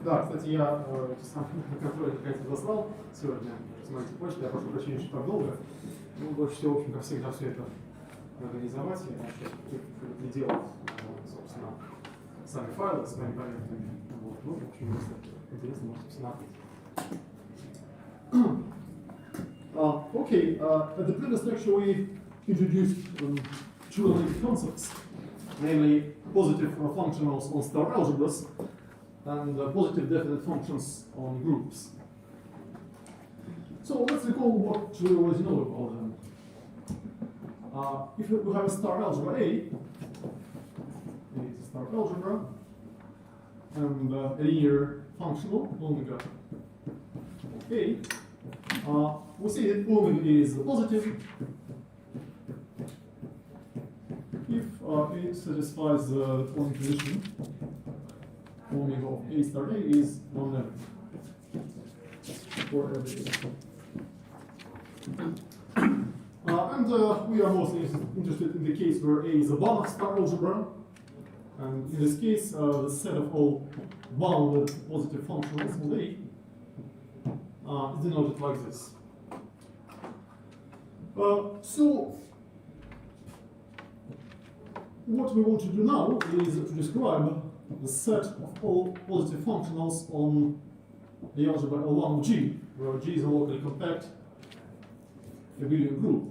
Да, кстати, я сам на контроле какая-то заслал сегодня. Смотрите, почту, я прошу прощения, что так долго. Ну, больше всего, в общем, как всегда, все это организовать и делать, собственно, сами файлы с моими проектами. Вот. Ну, в общем, если интересно, можете посмотреть. Okay, at the previous lecture we introduced two related concepts, namely positive functionals on star algebras and positive definite functions on groups. So let's recall what we already know about them. If we have a star algebra A, it's a star algebra, and a linear functional omega of A, we say that omega is positive if it satisfies the following condition: omega of A star A is non-negative for every A. And we are mostly interested in the case where A is a Banach star algebra, and in this case, the set of all bounded positive functionals of A is denoted like this. So, what we want to do now is to describe the set of all positive functionals on the algebra L1 of G, where G is a locally compact abelian group.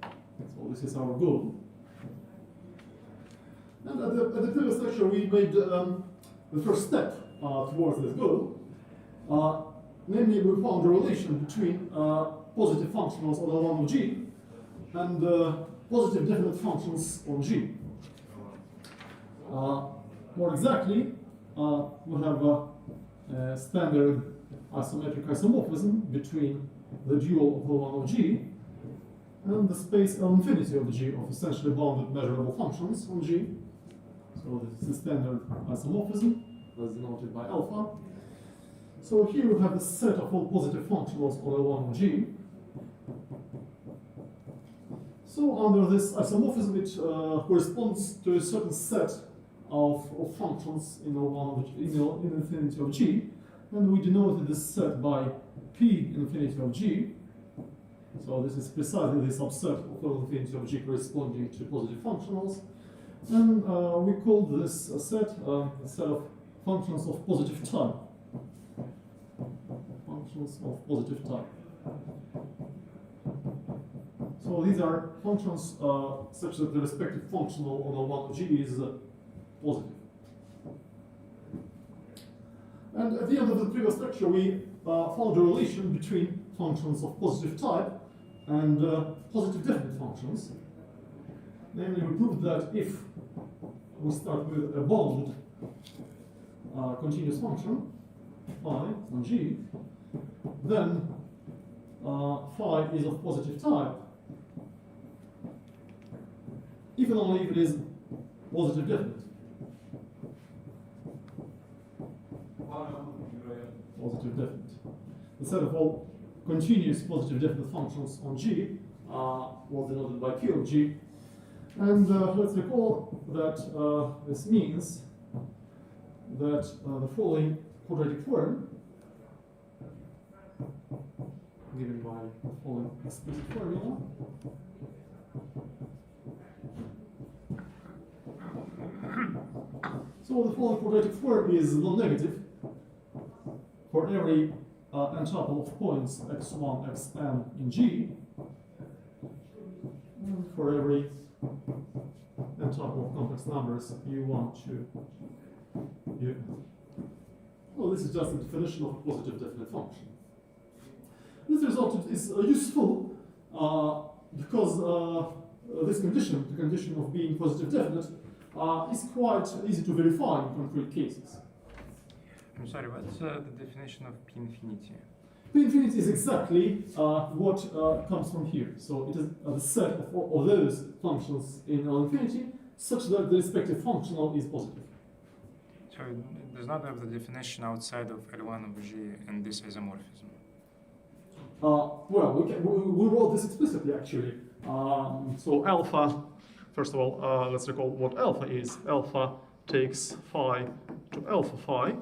So this is our goal. And at the previous lecture, we made the first step towards this goal. Namely, we found the relation between positive functionals on L1 of G and positive definite functions on G. More exactly, we have a standard isometric isomorphism between the dual of L1 of G and the space L infinity of G of essentially bounded measurable functions on G. So this is the standard isomorphism, that's denoted by alpha. So here we have a set of all positive functionals on L1 of G. So under this isomorphism, it corresponds to a certain set of functions in L1 of G, in infinity of G, and we denoted this set by P infinity of G. So this is precisely the subset of L infinity of G corresponding to positive functionals, and we called this set a set of functions of positive type. Functions of positive type. So these are functions such that the respective functional on L1 of G is positive. And at the end of the previous lecture, we found a relation between functions of positive type and positive definite functions. Namely, we proved that if we start with a bounded continuous function, phi on G, then phi is of positive type, if and only if it is positive definite. Positive definite. The set of all continuous positive definite functions on G was denoted by Q of G. And let's recall that this means that the following quadratic form, given by the following explicit formula, so the following quadratic form is non-negative for every n tuple of points x1, xn in G, and for every n tuple of complex numbers u1 to un. Well, this is just a definition of a positive definite function. This result is useful because this condition, the condition of being positive definite, is quite easy to verify in concrete cases. I'm sorry, what's the definition of P infinity? P infinity is exactly what comes from here. So it is the set of all those functions in L infinity such that the respective functional is positive. So it does not have the definition outside of L1 of G and this isomorphism. Well, we wrote this explicitly actually. So alpha, first of all, let's recall what alpha is. Alpha takes phi to alpha phi,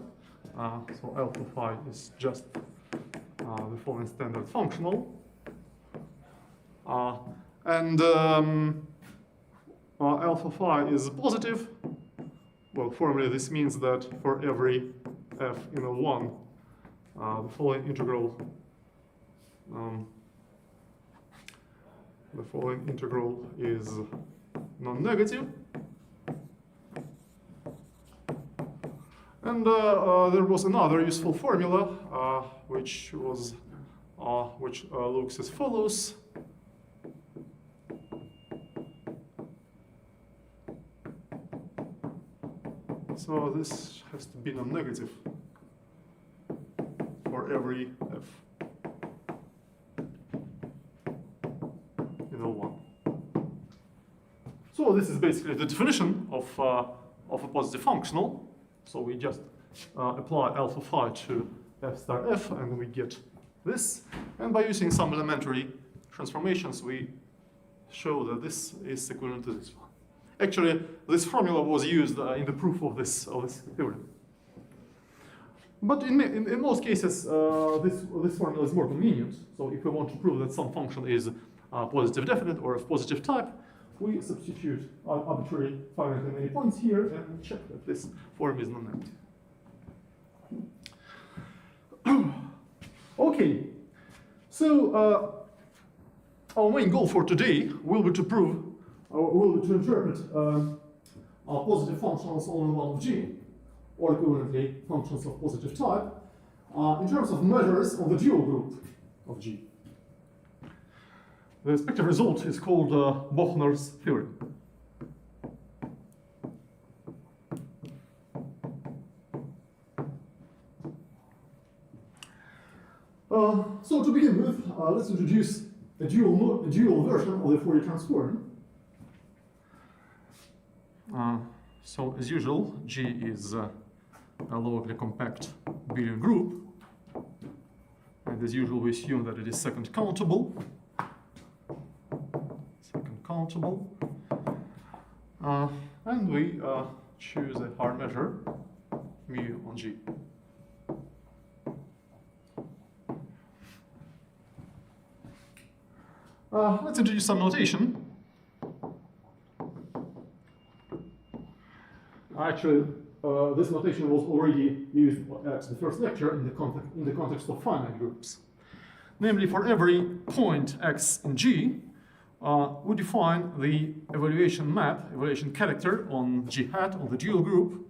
So alpha phi is just the following standard functional. Alpha phi is positive. Well, formally this means that for every f in L1, the following integral is non-negative. And there was another useful formula which looks as follows. So this has to be non-negative for every f in L1. So this is basically the definition of a positive functional. So we just apply alpha phi to f star f, and we get this. And by using some elementary transformations, we show that this is equivalent to this one. Actually, this formula was used in the proof of this theorem. But in most cases, this formula is more convenient. So if we want to prove that some function is positive definite or of positive type, we substitute arbitrary finitely many points here and check that this form is non-negative. Okay, so our main goal for today will be to prove, or will be to interpret positive functions on one of G, or equivalently functions of positive type, in terms of measures of the dual group of G. The respective result is called Bochner's theorem. So to begin with, let's introduce a dual version of the Fourier transform. So as usual, G is a logically compact billion group. And as usual, we assume that it is second countable. And we choose a hard measure, mu on G. Let's introduce some notation. Actually, this notation was already used at the first lecture in the context of finite groups. Namely, for every point x in G, we define the evaluation character on G hat on the dual group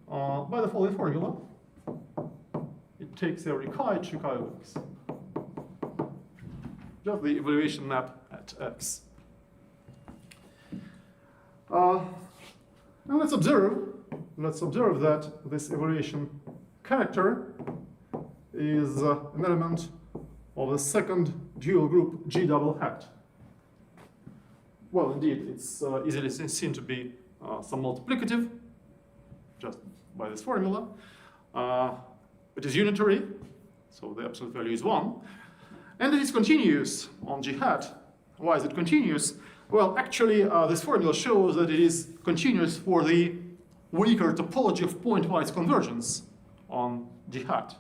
by the following formula. It takes every chi to chi of x. Just the evaluation map at x. And let's observe that this evaluation character is an element of the second dual group G double hat. Well, indeed, it's easily seen to be some multiplicative, just by this formula. It is unitary, so the absolute value is 1. And it is continuous on G hat. Why is it continuous? Well, actually, this formula shows that it is continuous for the weaker topology of pointwise convergence on G hat.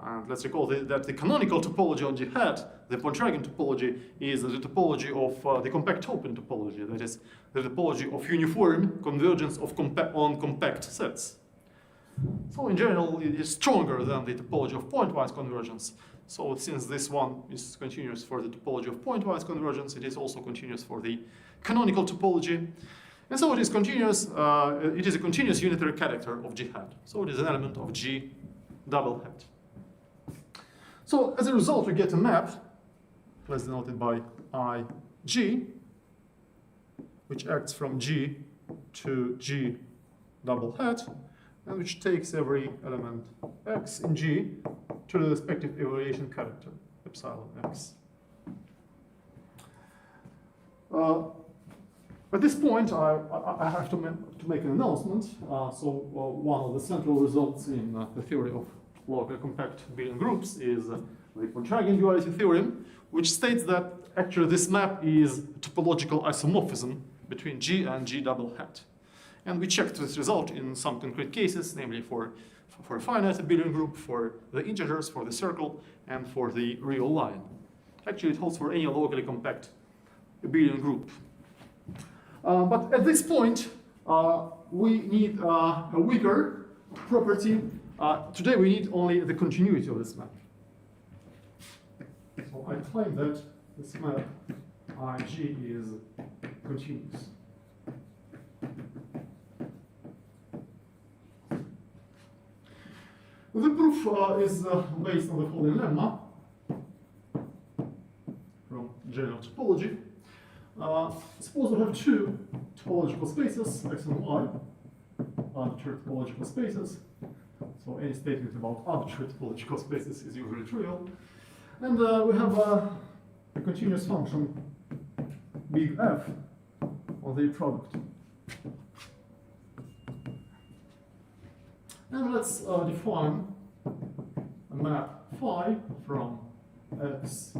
And let's recall that the canonical topology on G hat, the Pointryagin topology, is the topology of the compact open topology. That is, the topology of uniform convergence on compact sets. So in general, it is stronger than the topology of pointwise convergence. So since this one is continuous for the topology of pointwise convergence, it is also continuous for the canonical topology. And so it is continuous, it is a continuous unitary character of G hat. So it is an element of G double hat. So as a result, we get a map, let's denote it by IG, which acts from G to G double hat, and which takes every element x in G to the respective evaluation character, epsilon x. At this point, I have to make an announcement. One of the central results in the theory of locally compact billion groups is the Pointryagin duality theorem, which states that actually this map is topological isomorphism between G and G double hat. And we checked this result in some concrete cases, namely for a finite abelian group, for the integers, for the circle, and for the real line. Actually, it holds for any locally compact abelian group. But at this point, we need a weaker property. Today, we need only the continuity of this map. So I claim that this map IG is continuous. The proof is based on the following lemma from general topology. Suppose we have two topological spaces, X and Y, arbitrary topological spaces. So any statement about arbitrary topological spaces is usually trivial. And we have a continuous function, big F, on the product. And let's define a map phi from X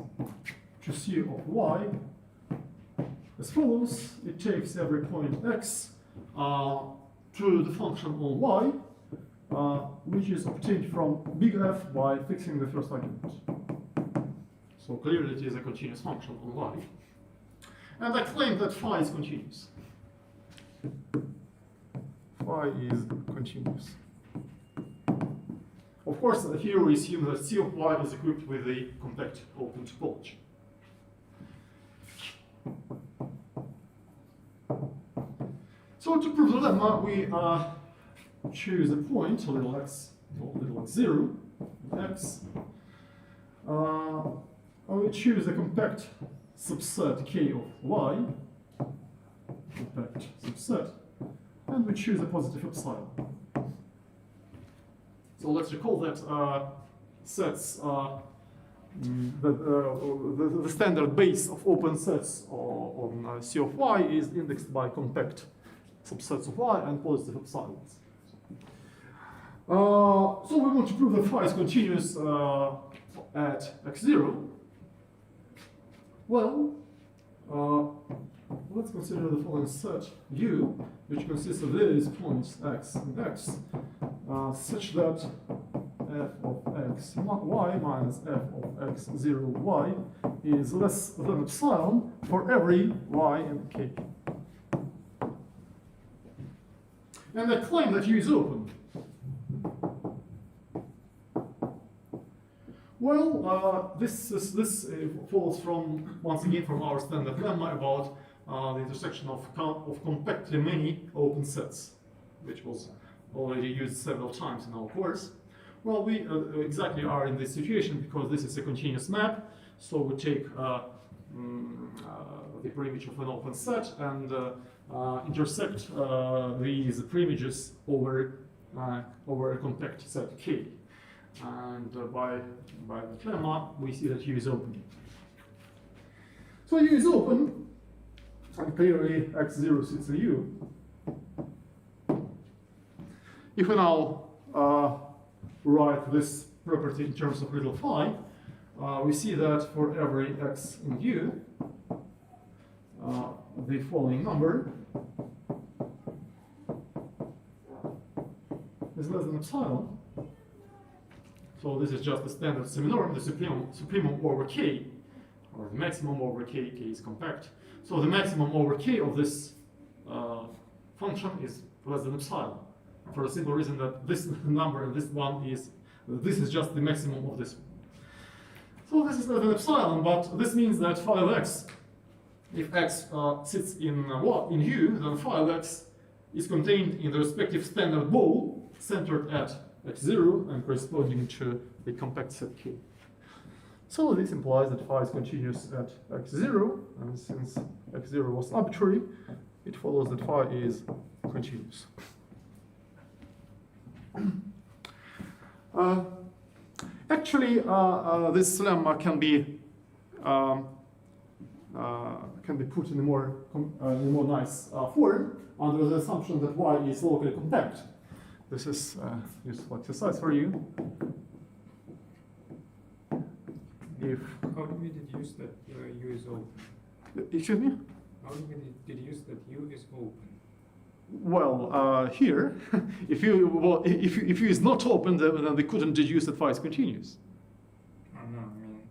to C of Y as follows. It takes every point X to the function on Y, which is obtained from big F by fixing the first argument. So clearly it is a continuous function on Y. And I claim that phi is continuous. Phi is continuous. Of course, here we assume that C of Y is equipped with the compact open topology. So to prove the lemma, we choose a point, little x, little x0, x. We choose a compact subset K of Y, compact subset, and we choose a positive epsilon. So let's recall that sets, the standard base of open sets on C of Y is indexed by compact subsets of Y and positive epsilons. So we want to prove that phi is continuous at x0. Well, let's consider the following set U, which consists of these points x and x, such that f of x y minus f of x0 y is less than epsilon for every y and k. And I claim that U is open. Well, this follows from, once again, from our standard lemma about the intersection of compactly many open sets, which was already used several times in our course. Well, we exactly are in this situation because this is a continuous map. So we take the preimage of an open set and intersect these preimages over a compact set K. And by the lemma, we see that U is open. So U is open, and clearly x0 sits in U. If we now write this property in terms of little phi, we see that for every x in U, the following number is less than epsilon. So this is just the standard seminorm, the supremum over k, or the maximum over k. K is compact. So the maximum over k of this function is less than epsilon, for the simple reason that this number and this one is just the maximum of this one. So this is less than epsilon, but this means that phi of x, if x sits in U, then phi of x is contained in the respective standard ball centered at x0 and corresponding to the compact set K. So this implies that phi is continuous at x0, and since x0 was arbitrary, it follows that phi is continuous. Actually, this lemma can be put in a more nice form under the assumption that Y is locally compact. This is useful exercise for you. If how do we deduce that U is open? excuse me? How do we deduce that U is open? Well, here, if U is not open, then we couldn't deduce that phi is continuous. Oh, no, I mean...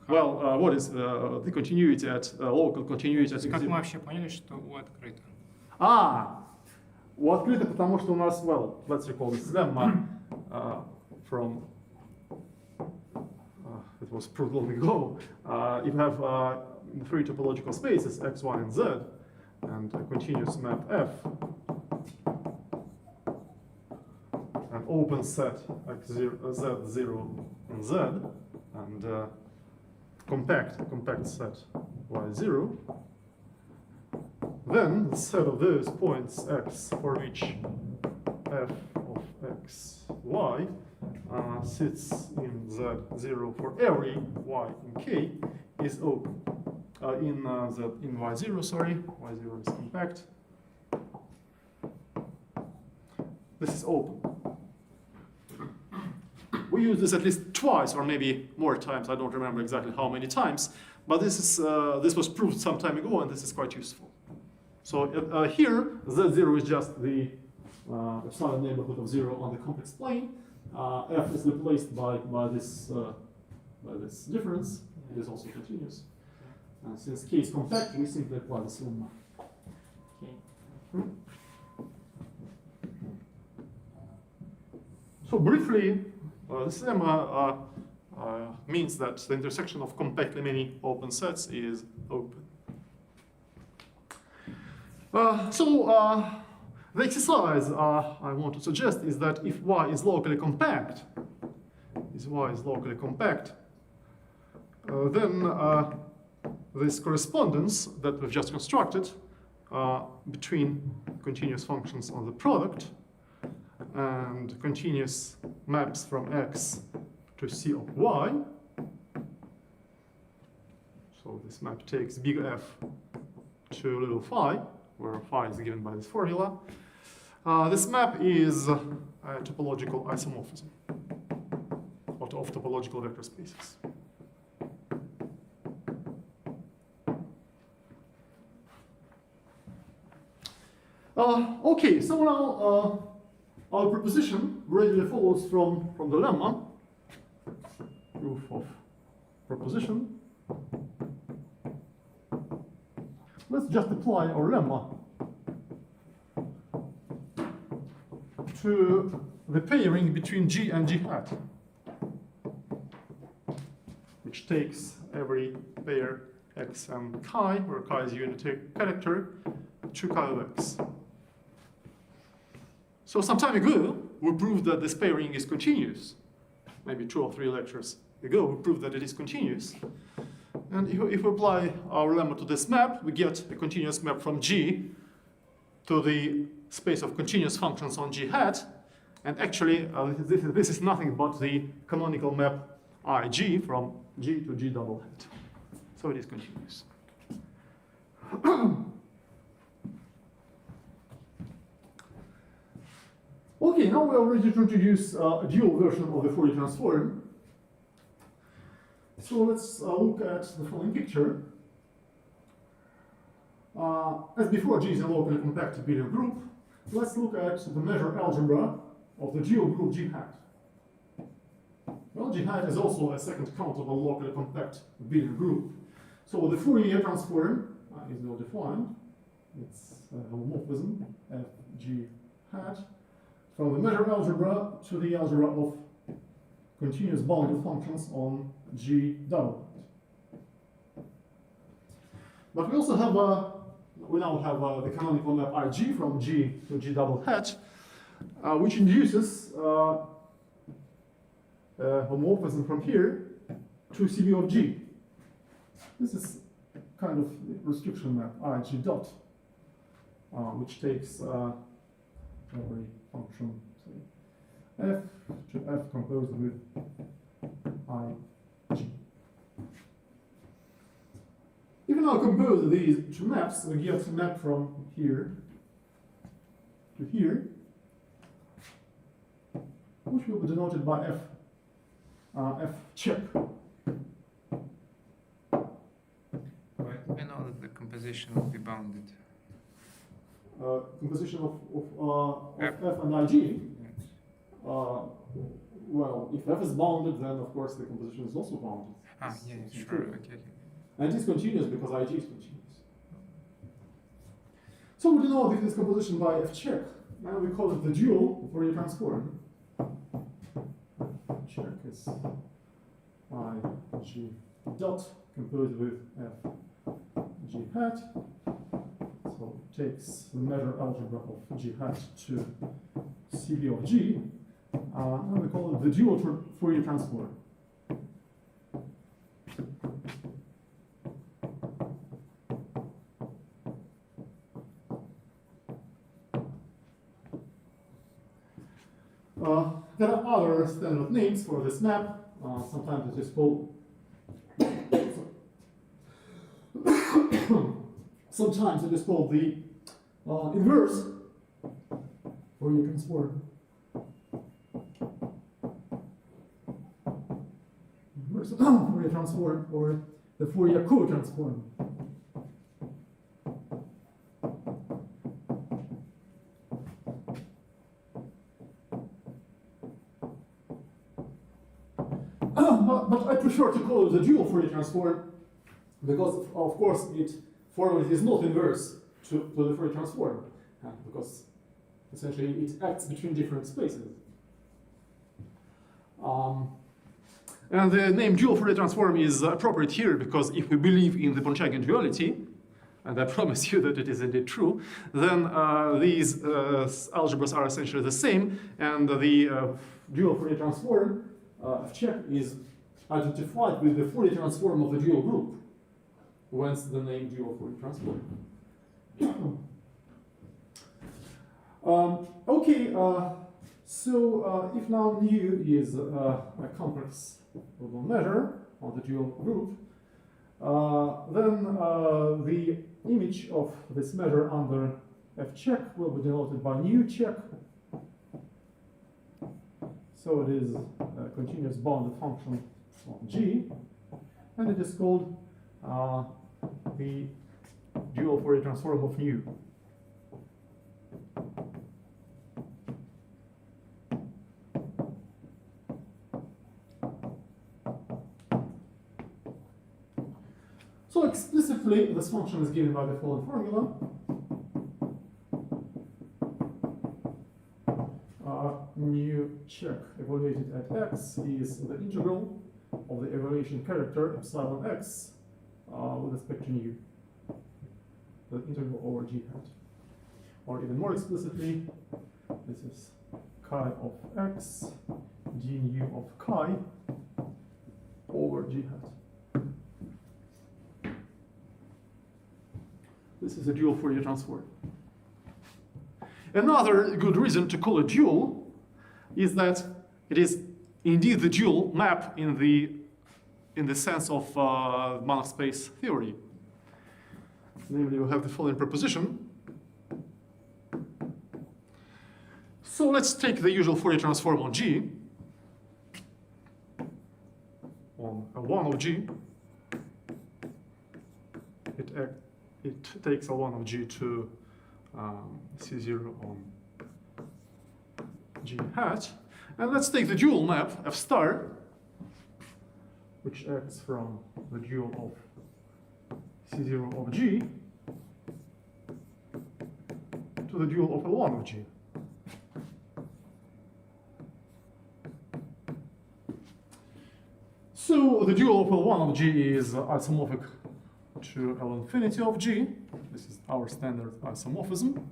Well, what is the continuity at local continuity at Как мы x0? вообще поняли, что U открыто? У открыто, потому что у нас, well, let's recall this lemma from, it was proved long ago. You have three topological spaces, x, y, and z, and a continuous map F, an open set x0, z0, and z, and compact set y0. Then the set of those points x for which f of x, y sits in z0 for every y in k is open. In y0, sorry, y0 is compact. This is open. We use this at least twice or maybe more times. I don't remember exactly how many times, but this was proved some time ago, and this is quite useful. So here, z0 is just the epsilon neighborhood of 0 on the complex plane. F is replaced by this difference. It is also continuous. Since k is compact, we simply apply this lemma. Okay. So briefly, this lemma means that the intersection of compactly many open sets is open. The exercise I want to suggest is that if y is locally compact, then this correspondence that we've just constructed between continuous functions on the product and continuous maps from x to C of y. So this map takes big F to little phi, where phi is given by this formula. This map is a topological isomorphism of topological vector spaces. Okay, so now our proposition readily follows from the lemma, proof of proposition. Let's just apply our lemma to the pairing between G and G hat, which takes every pair x and chi, where chi is a unitary character, to chi of x. So some time ago, we proved that this pairing is continuous. Maybe 2 or 3 lectures ago, we proved that it is continuous. And if we apply our lemma to this map, we get a continuous map from G to the space of continuous functions on G hat. And actually, this is nothing but the canonical map IG from G to G double hat. So it is continuous. Okay, now we are ready to introduce a dual version of the Fourier transform. So let's look at the following picture. As before, G is a locally compact abelian group. Let's look at the measure algebra of the dual group G hat. Well, G hat is also a second countable locally compact abelian group. So the Fourier transform is well defined. It's a homomorphism F G hat from the measure algebra to the algebra of continuous bounded functions on G double hat. But we also have we now have the canonical map IG from G to G double hat, which induces homomorphism from here to CB of G. This is kind of restriction map IG dot, which takes every function, say, f to f composed with IG. If we now compose these two maps, we get a map from here to here, which will be denoted by f, f check. Why do we know that the composition will be bounded? composition of f and ig, well, if f is bounded, then of course the composition is also bounded. Ah, yeah, yeah, sure. Okay, okay. And it is continuous because ig is continuous. So we denote this composition by f check, and we call it the dual Fourier transform. Check is ig dot composed with f g hat. So it takes the measure algebra of g hat to cb of g, and we call it the dual Fourier transform. There are other standard names for this map. Sometimes it is called sometimes it is called the inverse Fourier transform. Inverse Fourier transform, or the Fourier co-transform. But I prefer to call it the dual Fourier transform because, of course, it formally is not inverse to the Fourier transform, because essentially it acts between different spaces. And the name dual Fourier transform is appropriate here because if we believe in the Banchakian duality, and I promise you that it is indeed true, then these algebras are essentially the same, and the dual Fourier transform f check is identified with the Fourier transform of the dual group, whence the name dual Fourier transform. So if now nu is a complex measure on the dual group, then the image of this measure under f check will be denoted by nu check. So it is a continuous bounded function on G, and it is called the dual Fourier transform of nu. So explicitly, this function is given by the following formula. Nu check evaluated at x is the integral of the evaluation character epsilon x with respect to nu, the integral over g hat. Or even more explicitly, this is chi of x d nu of chi over g hat. This is a dual Fourier transform. Another good reason to call it dual is that it is indeed the dual map in the sense of Banach space theory. Namely, we have the following proposition. So let's take the usual Fourier transform on G, on L1 of G. It takes L1 of G to C0 on G hat. And let's take the dual map F star, which acts from the dual of C0 of G to the dual of L1 of G. So the dual of L1 of G is isomorphic to L infinity of G. This is our standard isomorphism.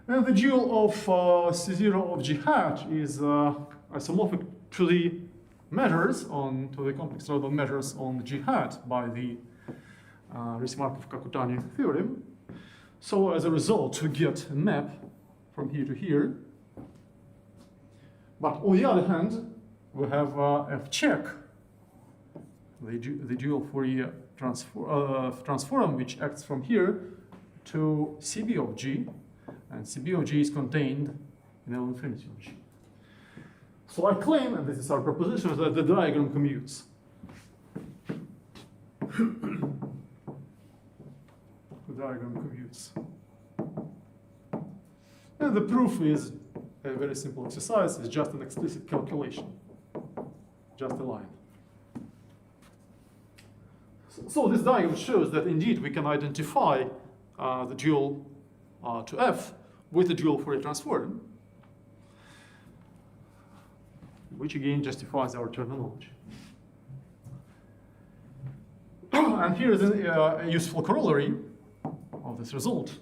And the dual of C0 of G hat is isomorphic to the measures to the complex order measures on the G hat by the Risch-Markov-Kakutani theorem. So as a result, we get a map from here to here. But on the other hand, we have f check, the dual Fourier transform, which acts from here to CB of G, and CB of G is contained in L infinity of G. So I claim, and this is our proposition, that the diagram commutes. The diagram commutes. And the proof is a very simple exercise. It's just an explicit calculation, just a line. So this diagram shows that indeed we can identify the dual to F with the dual Fourier transform, which again justifies our terminology. And here is a useful corollary of this result.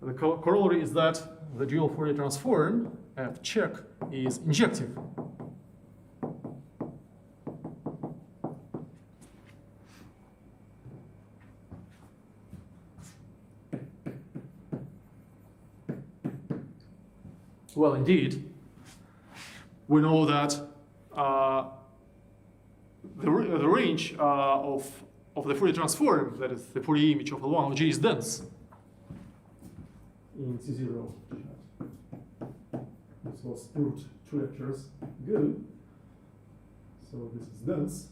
The corollary is that the dual Fourier transform F check is injective. Well, indeed, we know that the range of the Fourier transform, that is the Fourier image of L1 of G, is dense in C0. This was proved 2 lectures ago. So this is dense.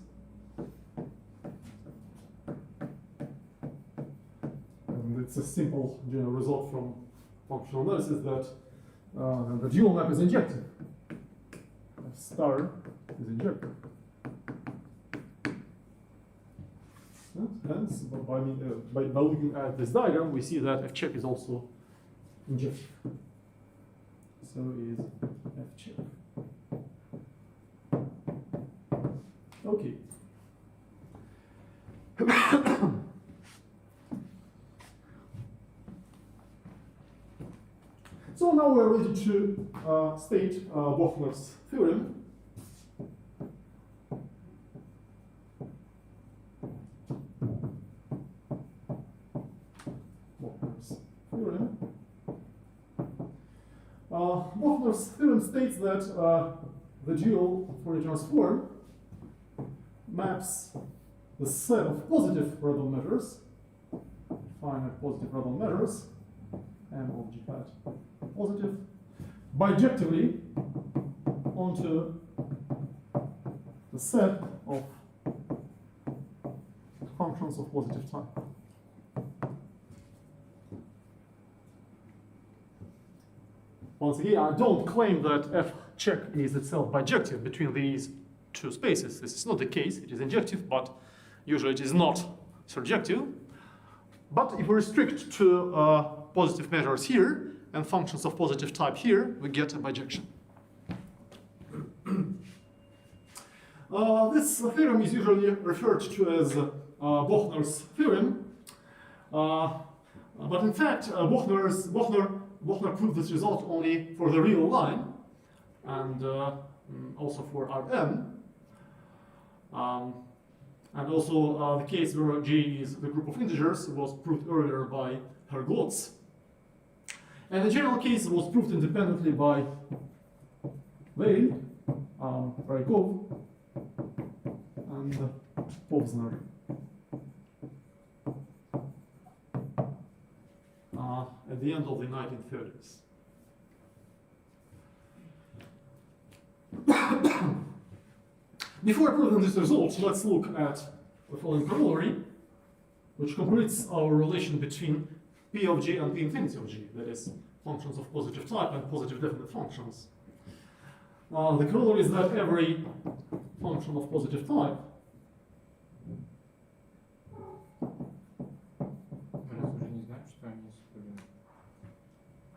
And it's a simple general result from functional analysis that the dual map is injective. F star is injective. Hence, by looking at this diagram, we see that F check is also injective. So is F check. Okay. So now we're ready to state Bochner's theorem. Bochner's theorem states that the dual Fourier transform maps the set of positive random measures, finite positive random measures, M of G hat positive, bijectively onto the set of functions of positive type. Once again, I don't claim that F check is itself bijective between these two spaces. This is not the case. It is injective, but usually it is not surjective. But if we restrict to positive measures here and functions of positive type here, we get a bijection. This theorem is usually referred to as Bochner's theorem. But in fact, Bochner proved this result only for the real line and also for Rn. And also the case where G is the group of integers was proved earlier by Herr-Glotz. And the general case was proved independently by Weil, Rykov, and Povzner. At the end of the 1930s. Before proving this result, let's look at the following corollary, which completes our relation between P of G and P infinity of G, that is, functions of positive type and positive definite functions. The corollary is that every function of positive type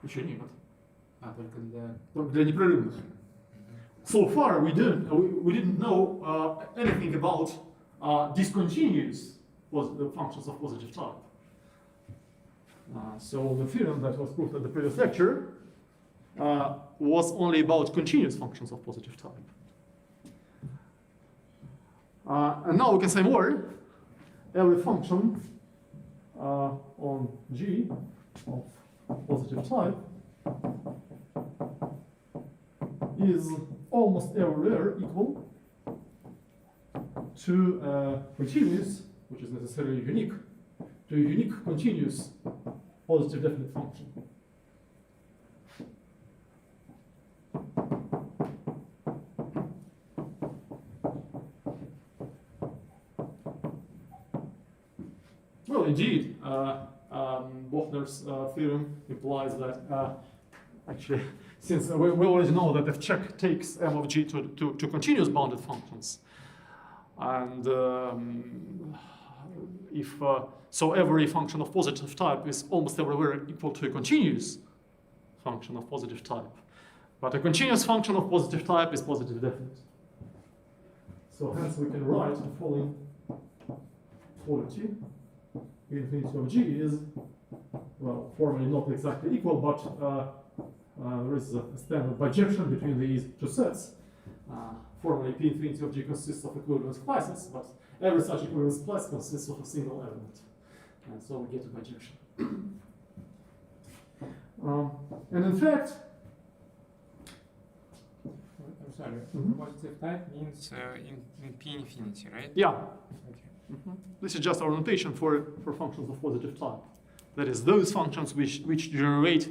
еще нет. Только для... Только для непрерывных. So far, we didn't know anything about discontinuous functions of positive type. So the theorem that was proved at the previous lecture was only about continuous functions of positive type. And now we can say more. Every function on G of positive type is almost everywhere equal to a continuous, which is necessarily unique, to a unique continuous positive definite function. Well, indeed, Bochner's theorem implies that Actually, since we already know that f check takes m of g to continuous bounded functions, and if so, every function of positive type is almost everywhere equal to a continuous function of positive type. But a continuous function of positive type is positive definite. So hence we can write the following quality. Infinity of g is, well, formally not exactly equal, but there is a standard bijection between these two sets. Formally, P infinity of g consists of equivalence classes, but every such equivalence class consists of a single element. And so we get a bijection. And in fact, I'm sorry. Mhm. Positive type means in P infinity, right? yeah, Okay. this is just our notation for functions of positive type. That is, those functions which generate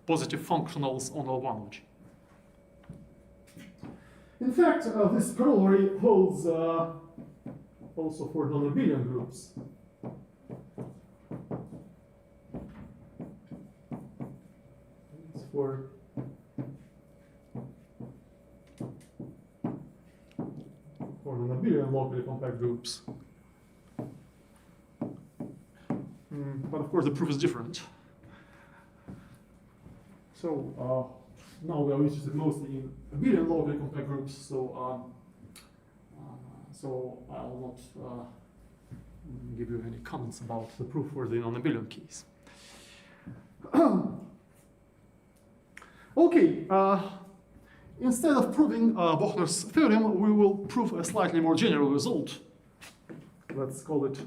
positive functionals on L1 of g. In fact, this corollary holds also for non-abelian groups. It's for non-abelian locally compact groups. But of course, the proof is different. So now we are interested mostly in abelian locally compact groups. So I will not give you any comments about the proof for the non-abelian case. Okay. Instead of proving Bochner's theorem, we will prove a slightly more general result. Let's call it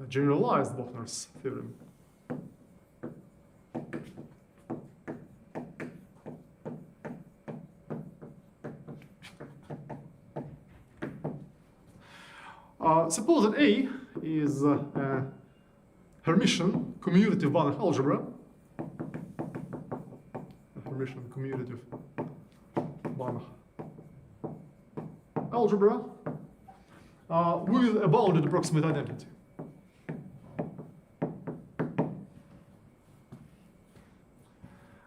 generalized Bochner's theorem. Suppose that A is a Hermitian commutative Banach algebra. Hermitian commutative Banach algebra with a bounded approximate identity.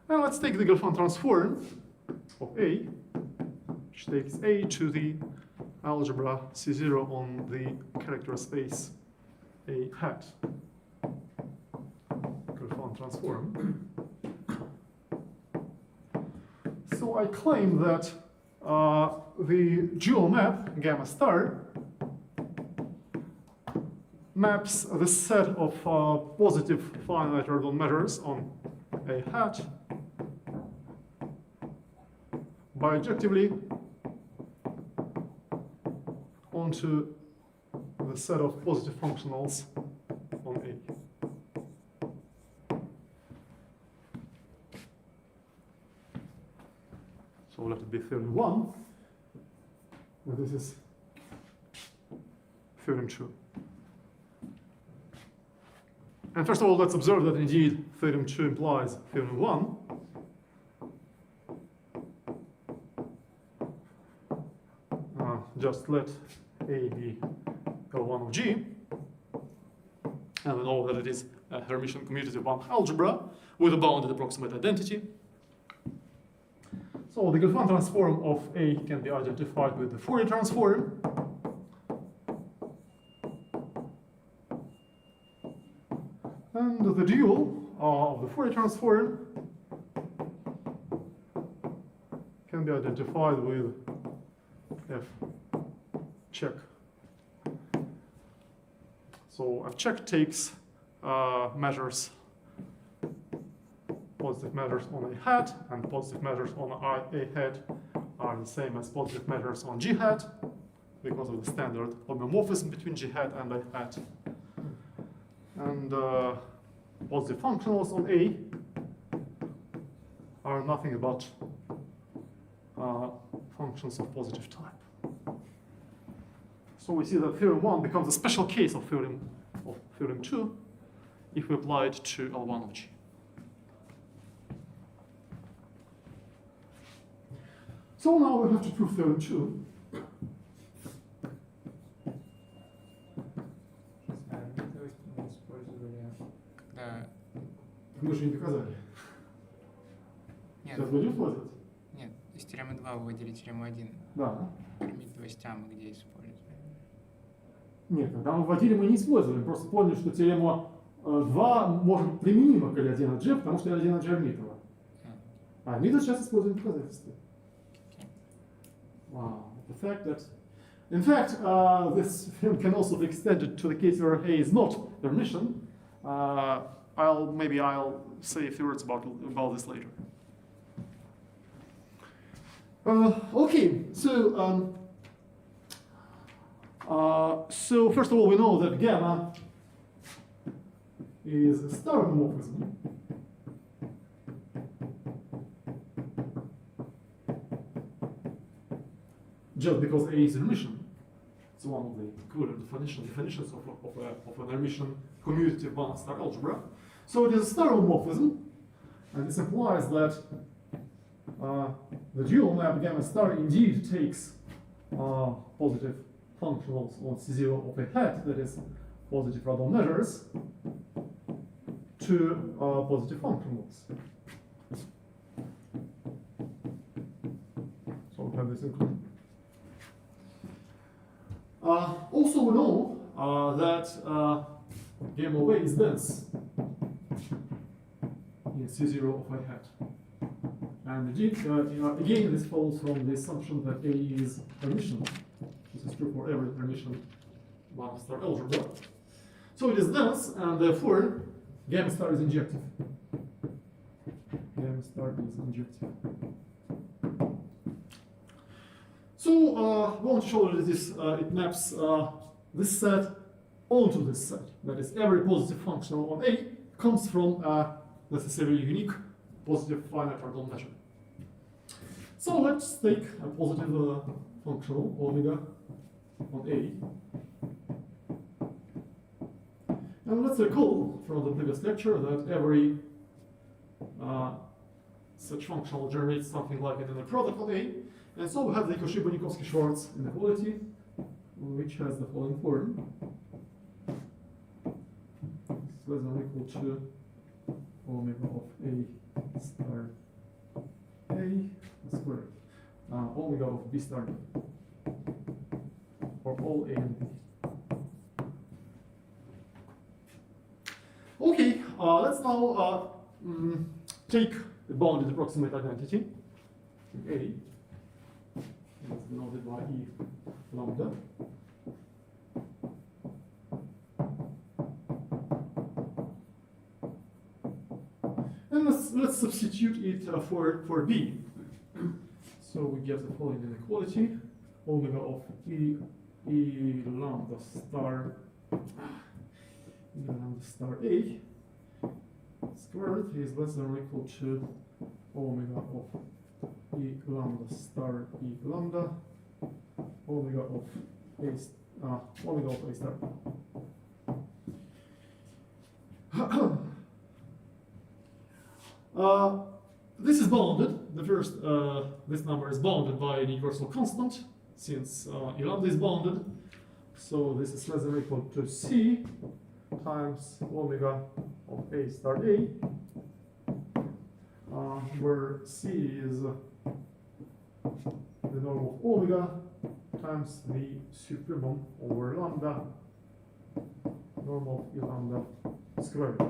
Now let's take the Gelfand transform of A, which takes A to the algebra C0 on the character space A hat. Gelfand transform. So I claim that the dual map, gamma star, maps the set of positive finite orbital measures on A hat bijectively onto the set of positive functionals on A. So let it be theorem 1, and this is theorem 2. And first of all, let's observe that indeed theorem 2 implies theorem 1. Just let A be L1 of G, and we know that it is a Hermitian commutative Banach algebra with a bounded approximate identity. So the Gelfand transform of A can be identified with the Fourier transform. And the dual of the Fourier transform can be identified with F check. So F check takes measures, positive measures on A hat, and positive measures on A hat are the same as positive measures on G hat because of the standard homeomorphism between G hat and A hat. And positive functionals on A are nothing but functions of positive type. So we see that theorem 1 becomes a special case of theorem 2 if we apply it to L1 of G. So now we have to prove theorem 2. Да. Мы же не доказали. Нет, Сейчас будем использовать. нет, из теоремы 2 выводили теорему 1. Да. Примите двостям, где используем. Нет, когда мы вводили, мы не использовали. Мы просто поняли, что теорема 2 может быть применима к L1G, потому что L1G Армитова. А Армитов сейчас используем в доказательстве. Wow. The fact that, in fact, this film can also be extended to the case where A is not Hermitian. Maybe I'll say a few words about this later. Okay, so first of all, we know that gamma is a star homomorphism. Just because A is Hermitian. It's one of the equivalent definitions of an Hermitian commutative Banach star algebra. So it is a star homomorphism, and this implies that the dual map gamma star indeed takes positive functionals on C0 of a hat, that is, positive radial measures, to positive functionals. So we have this inclusion. Also, we know that gamma of A is dense in C0 of a hat. And indeed, again, this follows from the assumption that A is Hermitian. This is true for every Hermitian Banach star algebra. So it is dense, and therefore, gamma star is injective. Gamma star is injective. So we want to show that it maps this set onto this set. That is, every positive functional on A comes from necessarily unique positive finite radial measure. So let's take a positive functional omega on A. And let's recall from the previous lecture that every such functional generates something like an inner product on A. And so we have the Pirkovskii-Schwarz inequality, which has the following form. It's less than or equal to omega of A star A squared. Omega of B star B. For all A and B. Okay, let's now take the bounded approximate identity A. It's denoted by E lambda. And let's substitute it for B. So we get the following inequality: omega of E lambda star A squared is less than or equal to omega of E lambda star E lambda omega of A star. This is bounded. The first, this number is bounded by an universal constant, since E lambda is bounded. So this is less than or equal to C times omega of A star A, where C is the norm of omega times the supremum over lambda, norm of E lambda squared.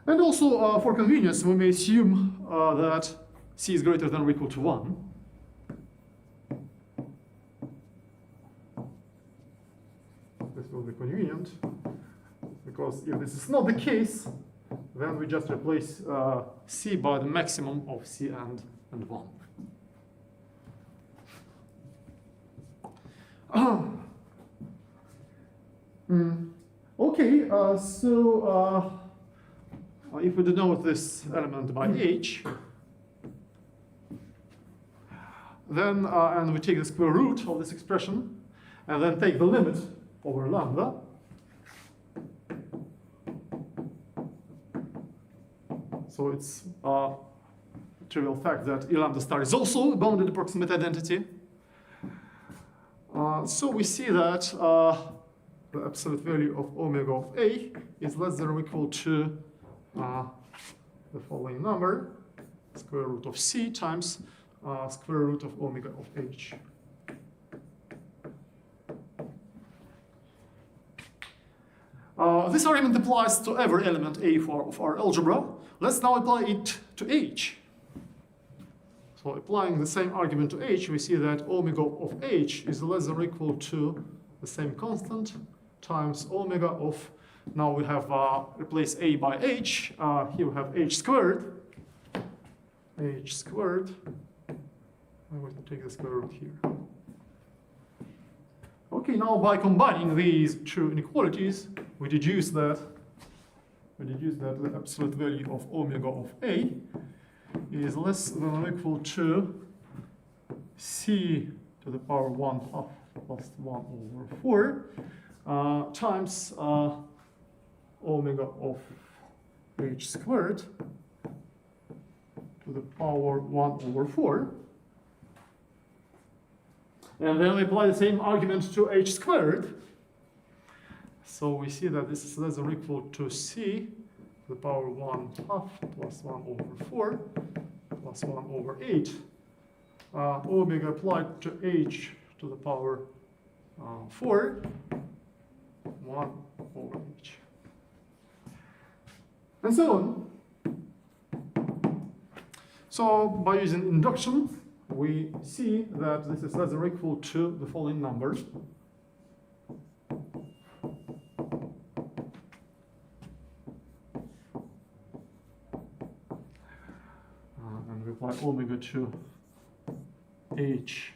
And also, for convenience, we may assume that C is greater than or equal to 1. This will be convenient, because if this is not the case, then we just replace C by the maximum of C and 1. Okay, so if we denote this element by H, then and we take the square root of this expression, and then take the limit over lambda. So it's a trivial fact that E lambda star is also a bounded approximate identity. So we see that the absolute value of omega of A is less than or equal to the following number, square root of c times square root of omega of h. This argument applies to every element A of our algebra. Let's now apply it to h. So applying the same argument to h, we see that omega of h is less than or equal to the same constant times omega of, now we have replaced a by h, here we have h squared. I'm going to take the square root here. Okay, now by combining these two inequalities, we deduce that the absolute value of omega of a is less than or equal to c to the power 1/2 plus 1 over 4 times omega of h squared to the power 1 over 4. And then we apply the same argument to h squared. So we see that this is less than or equal to c to the power 1/2 plus 1 over 4 plus 1 over 8. Omega applied to h to the power 4, 1 over h. And so on. So by using induction, we see that this is less than or equal to the following numbers. And we apply omega to h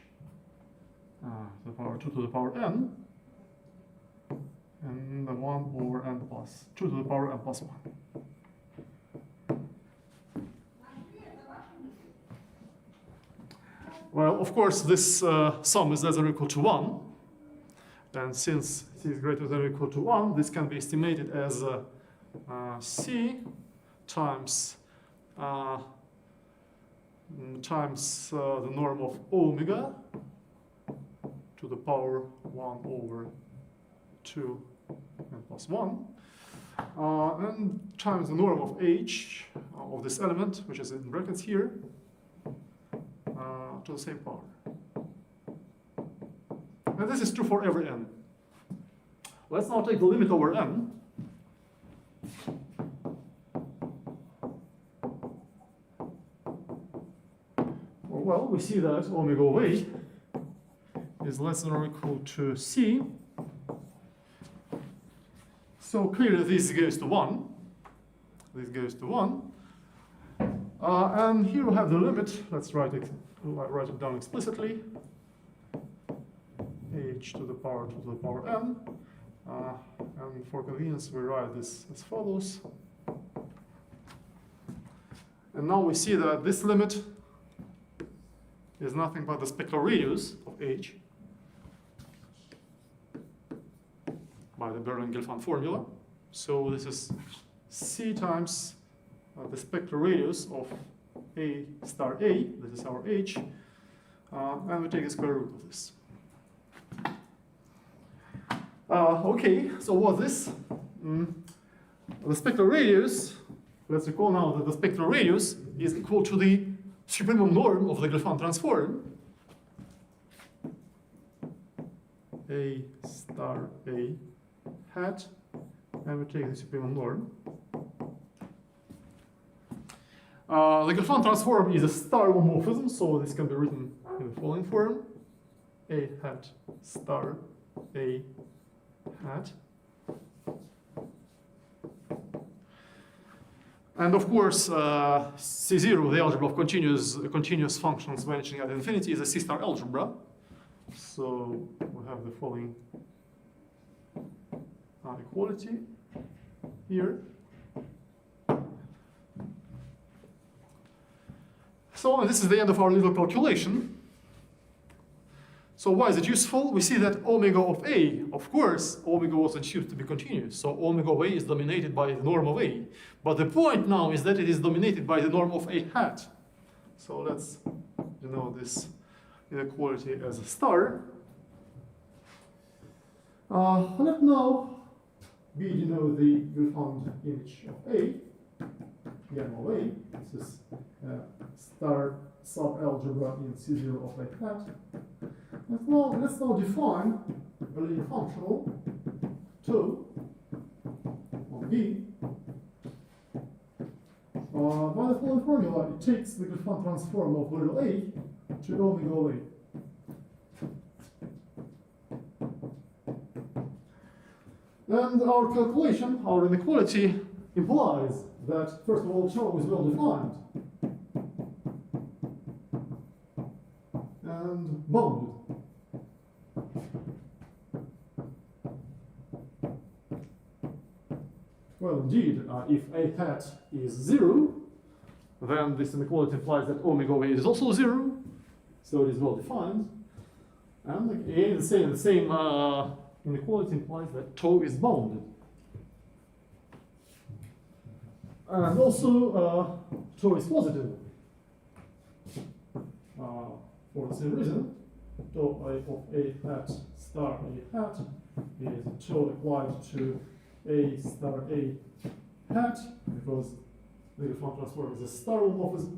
to the power 2 to the power n, and the 1 over n plus 2 to the power n plus 1. Well, of course, this sum is less than or equal to 1. And since c is greater than or equal to 1, this can be estimated as c times the norm of omega to the power 1 over 2 n plus 1, and times the norm of h of this element, which is in brackets here, to the same power. And this is true for every n. Let's now take the limit over n. Well, we see that omega of a is less than or equal to c. So clearly this goes to 1. This goes to 1. And here we have the limit. Let's write it down explicitly. H to the power 2 to the power n. And for convenience, we write this as follows. And now we see that this limit is nothing but the specular radius of H by the Berlin-Gelfand formula. So this is C times the specular radius of A star A, this is our H, and we take the square root of this. Okay, so what's this? The specular radius, let's recall now that the specular radius is equal to the supremum norm of the Gelfand transform, A star A hat, and we take the supremum norm. The Gelfand transform is a star homomorphism, so this can be written in the following form: A hat star A hat. And of course, C0, the algebra of continuous functions vanishing at infinity, is a C-star algebra. So we have the following equality here. So this is the end of our little calculation. So why is it useful? We see that omega of A, of course, omega was assumed to be continuous. So omega of A is dominated by the norm of A. But the point now is that it is dominated by the norm of A hat. So let's denote this inequality as a star. Let now B denote the Gelfand image of A. gamma of A. This is star sub-algebra in C0 of A hat. Let's now define a linear functional tau on B. By the following formula, it takes the Griffin transform of little a to omega of A. And our calculation, our inequality, implies that, first of all, tau is well defined and bounded. Well, indeed, if A hat is 0, then this inequality implies that omega of A is also 0, so it is well defined. And again, the same inequality implies that tau is bounded. And also, tau is positive. For the same reason, tau of A hat star A hat is tau applied to A star A hat, because the Griffin transform is a star homomorphism.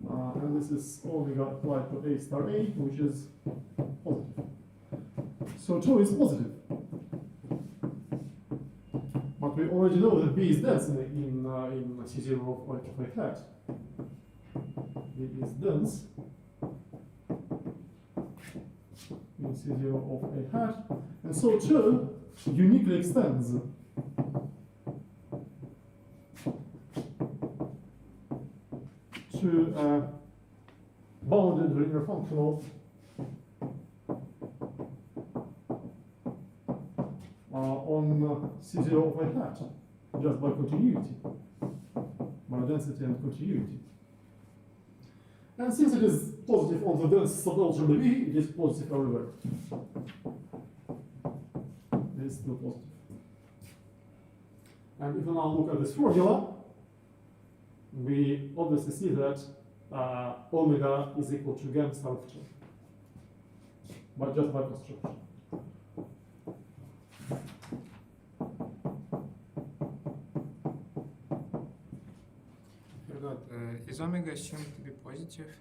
And this is omega applied to A star A, which is positive. So tau is positive. But we already know that B is dense in C0 of A hat. B is dense in C0 of A hat. And so tau uniquely extends to bounded linear functional on C0 of A hat, just by continuity, by density and continuity. And since it is positive on the dense subalgebra B, it is positive everywhere. It is still positive. And if we now look at this formula, we obviously see that omega is equal to gamma star of tau, but just by construction. Is omega assumed to be positive?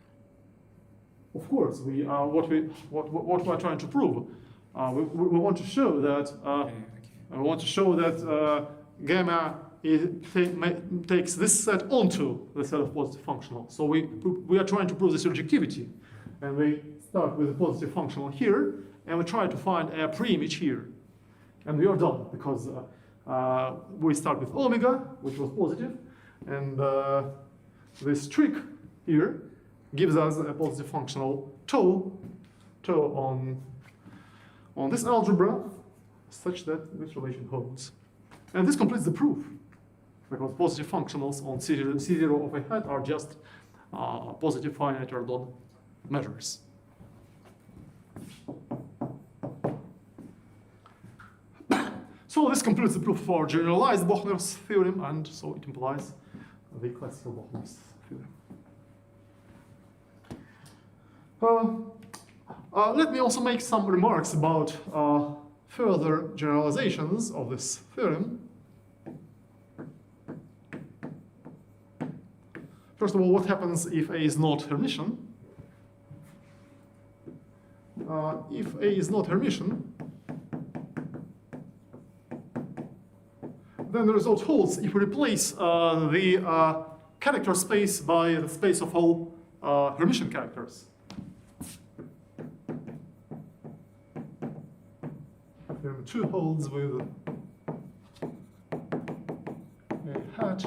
Of course, what we are trying to prove. We want to show that gamma takes this set onto the set of positive functionals. So we are trying to prove this surjectivity, and we start with a positive functional here, and we try to find a pre-image here, and we are done because we start with omega, which was positive, and this trick here gives us a positive functional tau on this algebra, such that this relation holds. And this completes the proof, because positive functionals on C0 of A hat are just positive finite ordered measures. So this completes the proof for generalized Bochner's theorem, and so it implies the classical Bochner's theorem. Let me also make some remarks about further generalizations of this theorem. First of all, what happens if A is not Hermitian? If A is not Hermitian, then the result holds if we replace the character space by the space of all Hermitian characters. Theorem 2 holds with A hat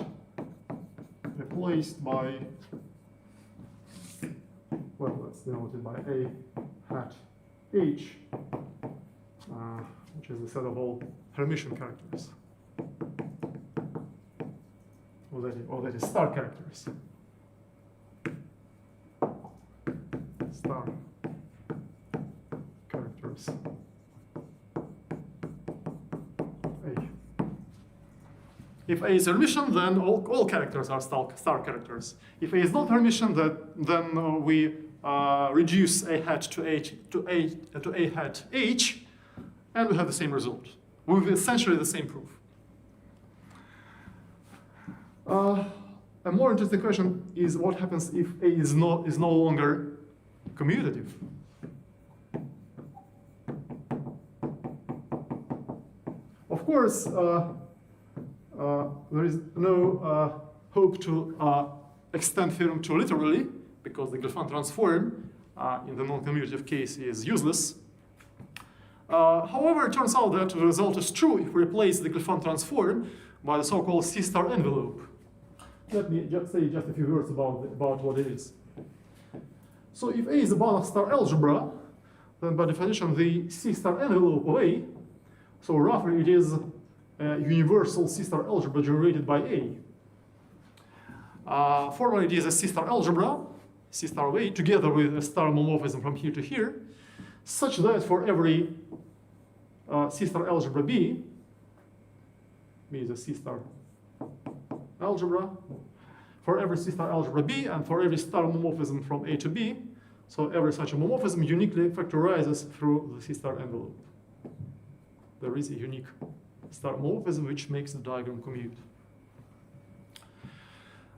replaced by, well, that's denoted by A hat H, which is the set of all Hermitian characters. Or that is star characters. Star characters. A. If A is Hermitian, then all characters are star characters. If A is not Hermitian, then we reduce A hat to A hat H, and we have the same result with essentially the same proof. A more interesting question is what happens if A is no longer commutative. Of course, there is no hope to extend theorem to literally, because the Gelfand transform in the non-commutative case is useless. However, it turns out that the result is true if we replace the Gelfand transform by the so-called C-star envelope. Let me just say a few words about what it is. So if A is a Banach star algebra, then by definition the C-star envelope of A, so roughly it is a universal C-star algebra generated by A. Formally it is a C-star algebra, C-star of A, together with a star homomorphism from here to here, such that for every C-star algebra B is a C-star algebra, for every C-star algebra B and for every star homomorphism from A to B, so every such homomorphism uniquely factorizes through the C-star envelope. There is a unique star homomorphism which makes the diagram commute.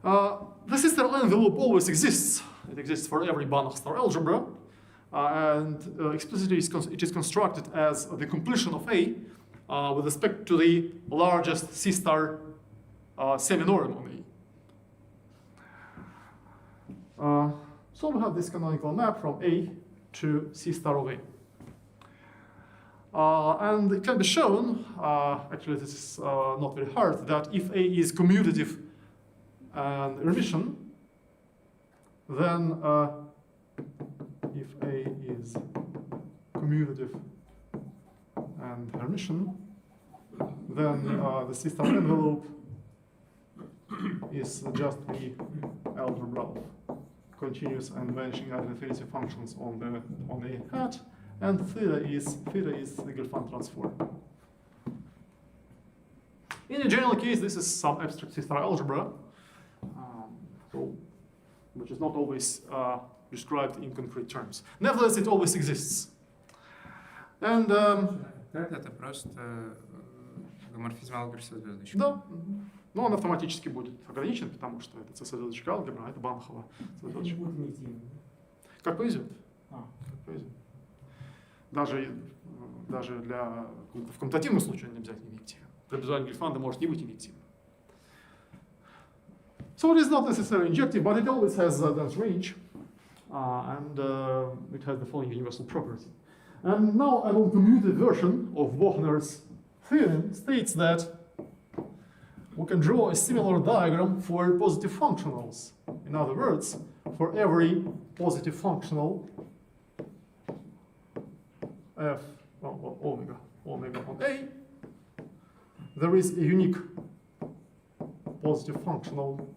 The C-star envelope always exists. It exists for every Banach star algebra, and explicitly it is constructed as the completion of A with respect to the largest C-star semi-norm on A. So we have this canonical map from A to C-star of A. And it can be shown, actually this is not very hard, that if A is commutative and remission, then if A is commutative and Hermitian, then the C-star envelope is just the algebra of continuous and vanishing ad infinity functions on A hat, and theta is the Gelfand transform. In a general case, this is some abstract C-star algebra, which is not always described in concrete terms. Nevertheless, it always exists. And Это просто гоморфизм алгебры со звездочкой. да, но он автоматически будет ограничен, потому что это C-звездочка алгебра, а это Банахова звездочка. будет инициирован. Как повезет. А. Как повезет. Даже в коммутативном случае он не обязательно инъективен. Для визуального Гельфанда может не быть инъективен. So it is not necessarily injective, but it always has that range, and it has the following universal property. And now a non-commutative version of Bochner's theorem states that we can draw a similar diagram for positive functionals. In other words, for every positive functional f omega on A, there is a unique positive functional,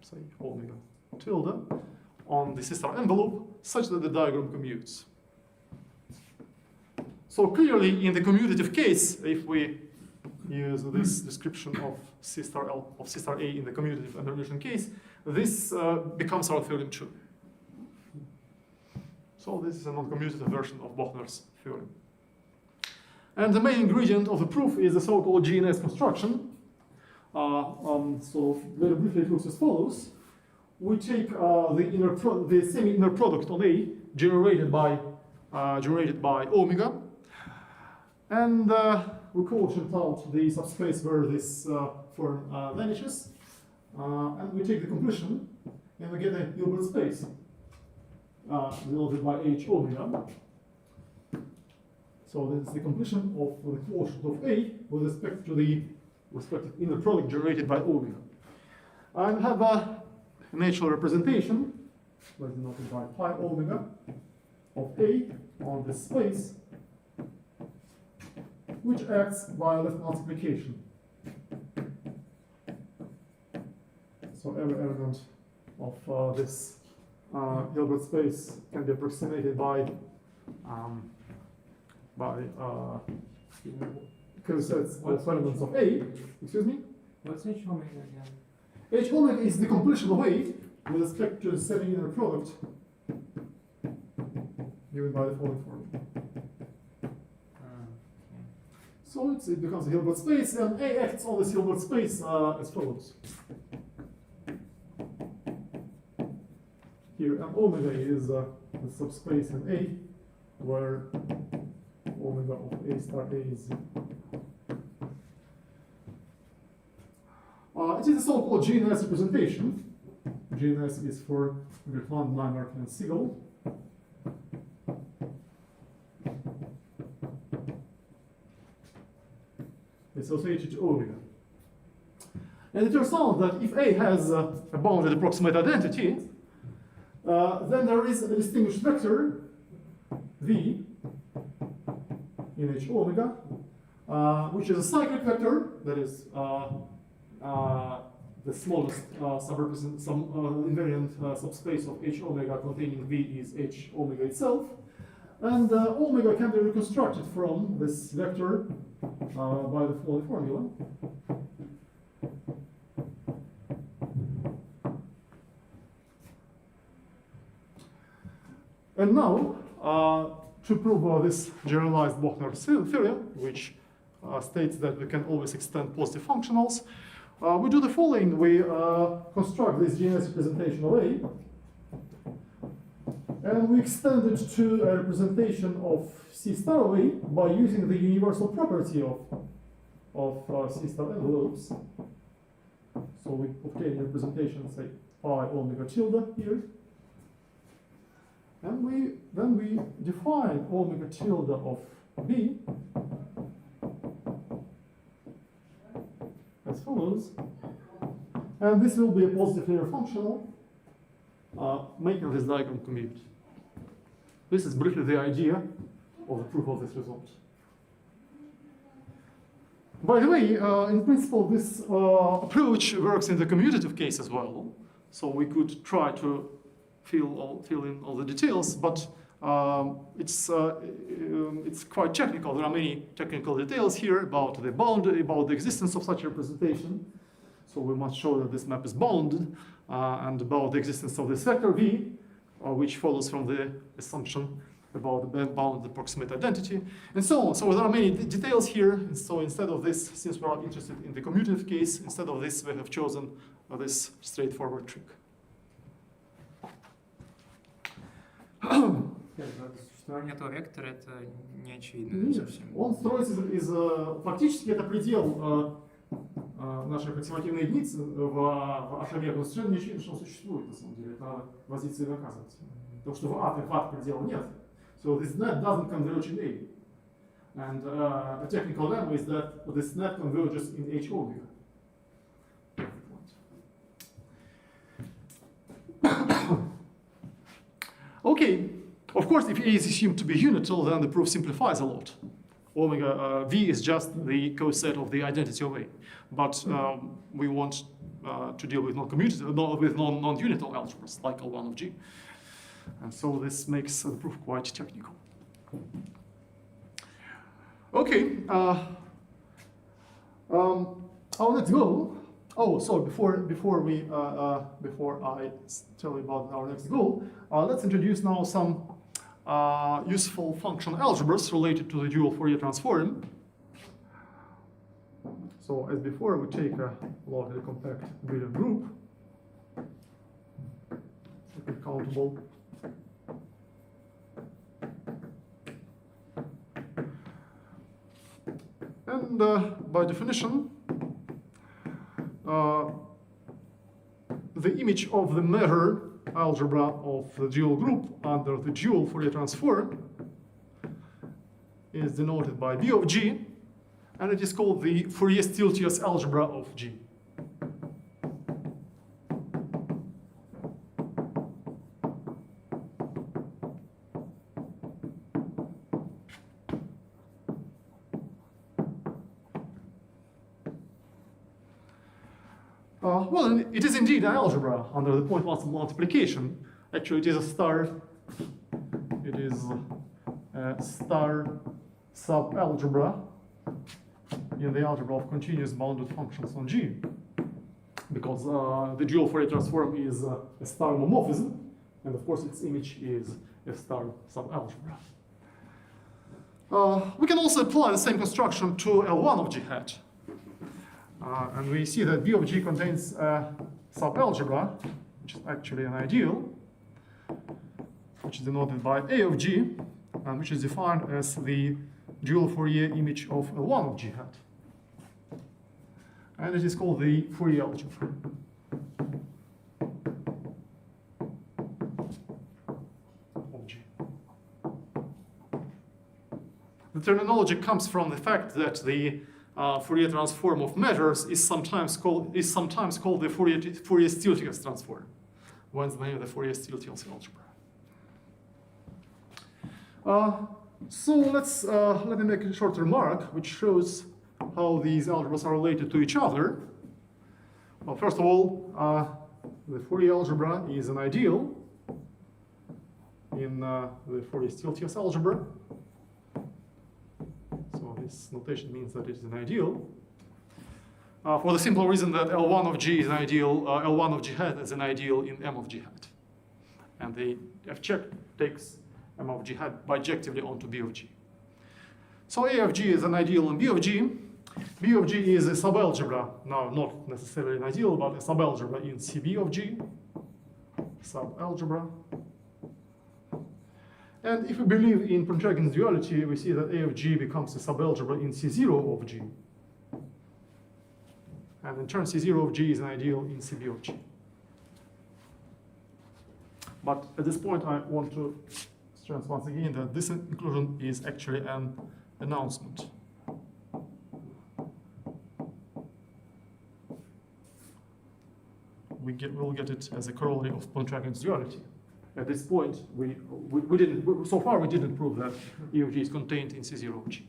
say omega tilde, on the C-star envelope, such that the diagram commutes. So clearly, in the commutative case, if we use this description of C-star A in the commutative and revolution case, this becomes our theorem too. So this is a non-commutative version of Bochner's theorem. And the main ingredient of the proof is the so-called GNS construction. So very briefly, it looks as follows: we take the semi-inner product on A generated by omega, and we quotient out the subspace where this form vanishes, and we take the completion, and we get a Hilbert space denoted by H omega. So this is the completion of the quotient of A with respect to the respective inner product generated by omega. And have a natural representation, let's denoted by pi omega, of A on this space, which acts by left multiplication. So every element of this Hilbert space can be approximated by cosets of elements of A. Excuse me? What's H omega again? H omega is the completion of A with respect to the semi-inner product given by the following formula. So it becomes a Hilbert space, and A acts on this Hilbert space as follows. Here, and omega is the subspace in A, where omega of A star A is. It is a so-called GNS representation. GNS is for Gertland, Neimark, and Siegel. Associated to omega. And it turns out that if A has a bounded approximate identity, then there is a distinguished vector V in H omega, which is a cyclic vector, that is the smallest invariant subspace of H omega containing V is H omega itself. And omega can be reconstructed from this vector by the following formula. And now, to prove this generalized Bochner theorem, which states that we can always extend positive functionals, we do the following. We construct this GNS representation of A, and we extend it to a representation of C star of A by using the universal property of C star envelopes. So we obtain a representation, say, phi omega tilde here. And then we define omega tilde of B as follows. And this will be a positive Fourier functional, making this diagram commute. This is briefly the idea of the proof of this result. By the way, in principle, this approach works in the commutative case as well. So we could try to fill in all the details, but it's quite technical. There are many technical details here about the boundary, about the existence of such a representation. So we must show that this map is bounded, and about the existence of this vector V, which follows from the assumption about the bounded approximate identity, and so on. So there are many details here. And so instead of this, since we are interested in the commutative case, instead of this, we have chosen this straightforward trick. Существование этого вектора это не очевидно совсем. Он строится из фактически это предел нашей аппроксимативной единицы в ошибке. Но совершенно не очевидно, что он существует на самом деле. Это надо позиции доказывать. Потому что в предела нет. So this net doesn't converge in A. And a technical lemma is that this net converges in H omega. Okay, of course, if A is assumed to be unital, then the proof simplifies a lot. Omega V is just the coset of the identity of A. But we want to deal with non-commutative, with non-unital algebras, like L1 of G. And so this makes the proof quite technical. Okay, our next goal. Oh, so before I tell you about our next goal, let's introduce now some useful functional algebras related to the dual Fourier transform. So as before, we take a logically compact Billiard group, countable. And by definition, the image of the measure algebra of the dual group under the dual Fourier transform is denoted by V of G, and it is called the Fourier-Stieltjes algebra of G. Well, it is indeed an algebra under the point multiplication. Actually, it is a star. It is a star sub-algebra in the algebra of continuous bounded functions on G, because the dual Fourier transform is a star homomorphism, and of course its image is a star sub-algebra. We can also apply the same construction to L1 of G hat. And we see that B of G contains a subalgebra, which is actually an ideal, which is denoted by A of G, and which is defined as the dual Fourier image of L1 of G hat. And it is called the Fourier algebra. Of G. The terminology comes from the fact that the Fourier transform of measures is sometimes called the Fourier Stieltjes transform, whence the name of the Fourier Stieltjes algebra. So let me make a short remark which shows how these algebras are related to each other. Well, first of all, the Fourier algebra is an ideal in the Fourier Stieltjes algebra. So this notation means that it is an ideal. For the simple reason that L1 of G is an ideal, L1 of G hat is an ideal in M of G hat. And the F check takes M of G hat bijectively onto B of G. So A of G is an ideal in B of G. B of G is a subalgebra, now not necessarily an ideal, but a subalgebra in CB of G, subalgebra. And if we believe in Pontryagin duality, we see that A of G becomes a subalgebra in C0 of G. And in turn, C0 of G is an ideal in CB of G. But at this point, I want to stress once again that this inclusion is actually an announcement. We'll get it as a corollary of Pontryagin duality. At this point, so far we didn't prove that E of G is contained in C0 of G.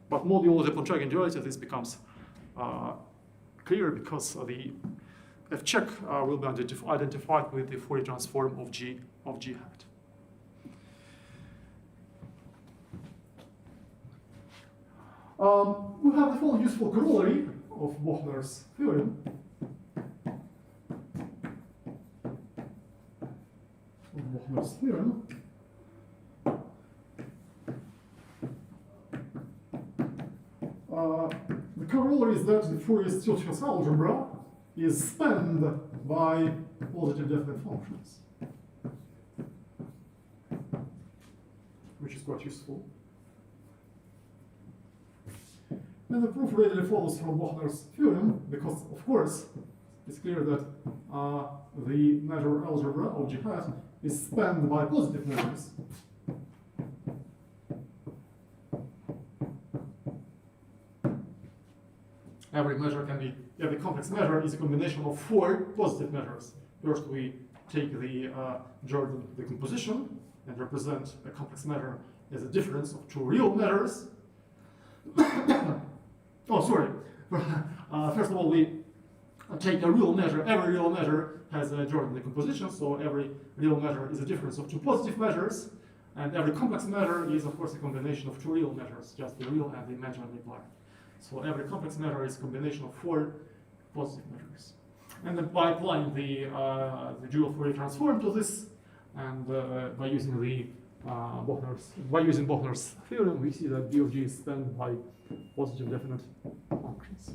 But modulo the Pontryagin duality, this becomes clear because the F check will be identified with the Fourier transform of G hat. We have the following useful corollary of Bochner's theorem. Bochner's theorem. The corollary is that the Fourier Stieltjes algebra is spanned by positive definite functions, which is quite useful. And the proof readily follows from Bochner's theorem, because, of course, it's clear that the measure algebra of G hat is spanned by positive measures. Every complex measure is a combination of 4 positive measures. First, we take the Jordan decomposition and represent a complex measure as a difference of 2 real measures. Oh, sorry. First of all, we take a real measure. Every real measure has a Jordan decomposition, so every real measure is a difference of 2 positive measures, and every complex measure is, of course, a combination of 2 real measures, just the real and the imaginary part. So every complex measure is a combination of 4 positive measures. And then by applying the dual Fourier transform to this, and by using Bochner's theorem, we see that B of G is spanned by positive definite functions.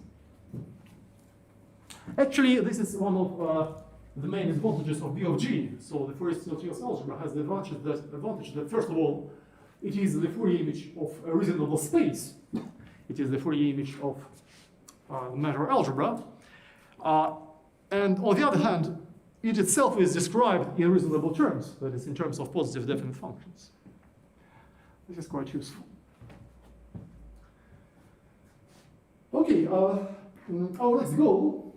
Actually, this is one of the main advantages of B of G. So the Fourier Stieltjes algebra has the advantage that, first of all, it is the Fourier image of a reasonable space. It is the Fourier image of the measure algebra. And on the other hand, it itself is described in reasonable terms, that is, in terms of positive definite functions. This is quite useful. Okay, our next goal,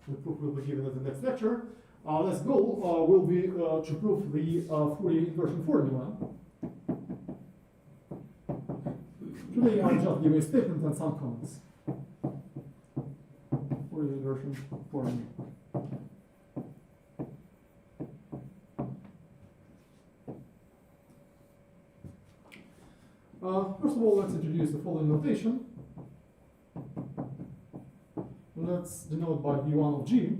the proof will be given at the next lecture. Our next goal will be to prove the Fourier inversion formula. Today I'll just give a statement and some comments. Fourier inversion formula. First of all, let's introduce the following notation. Let's denote by B1 of G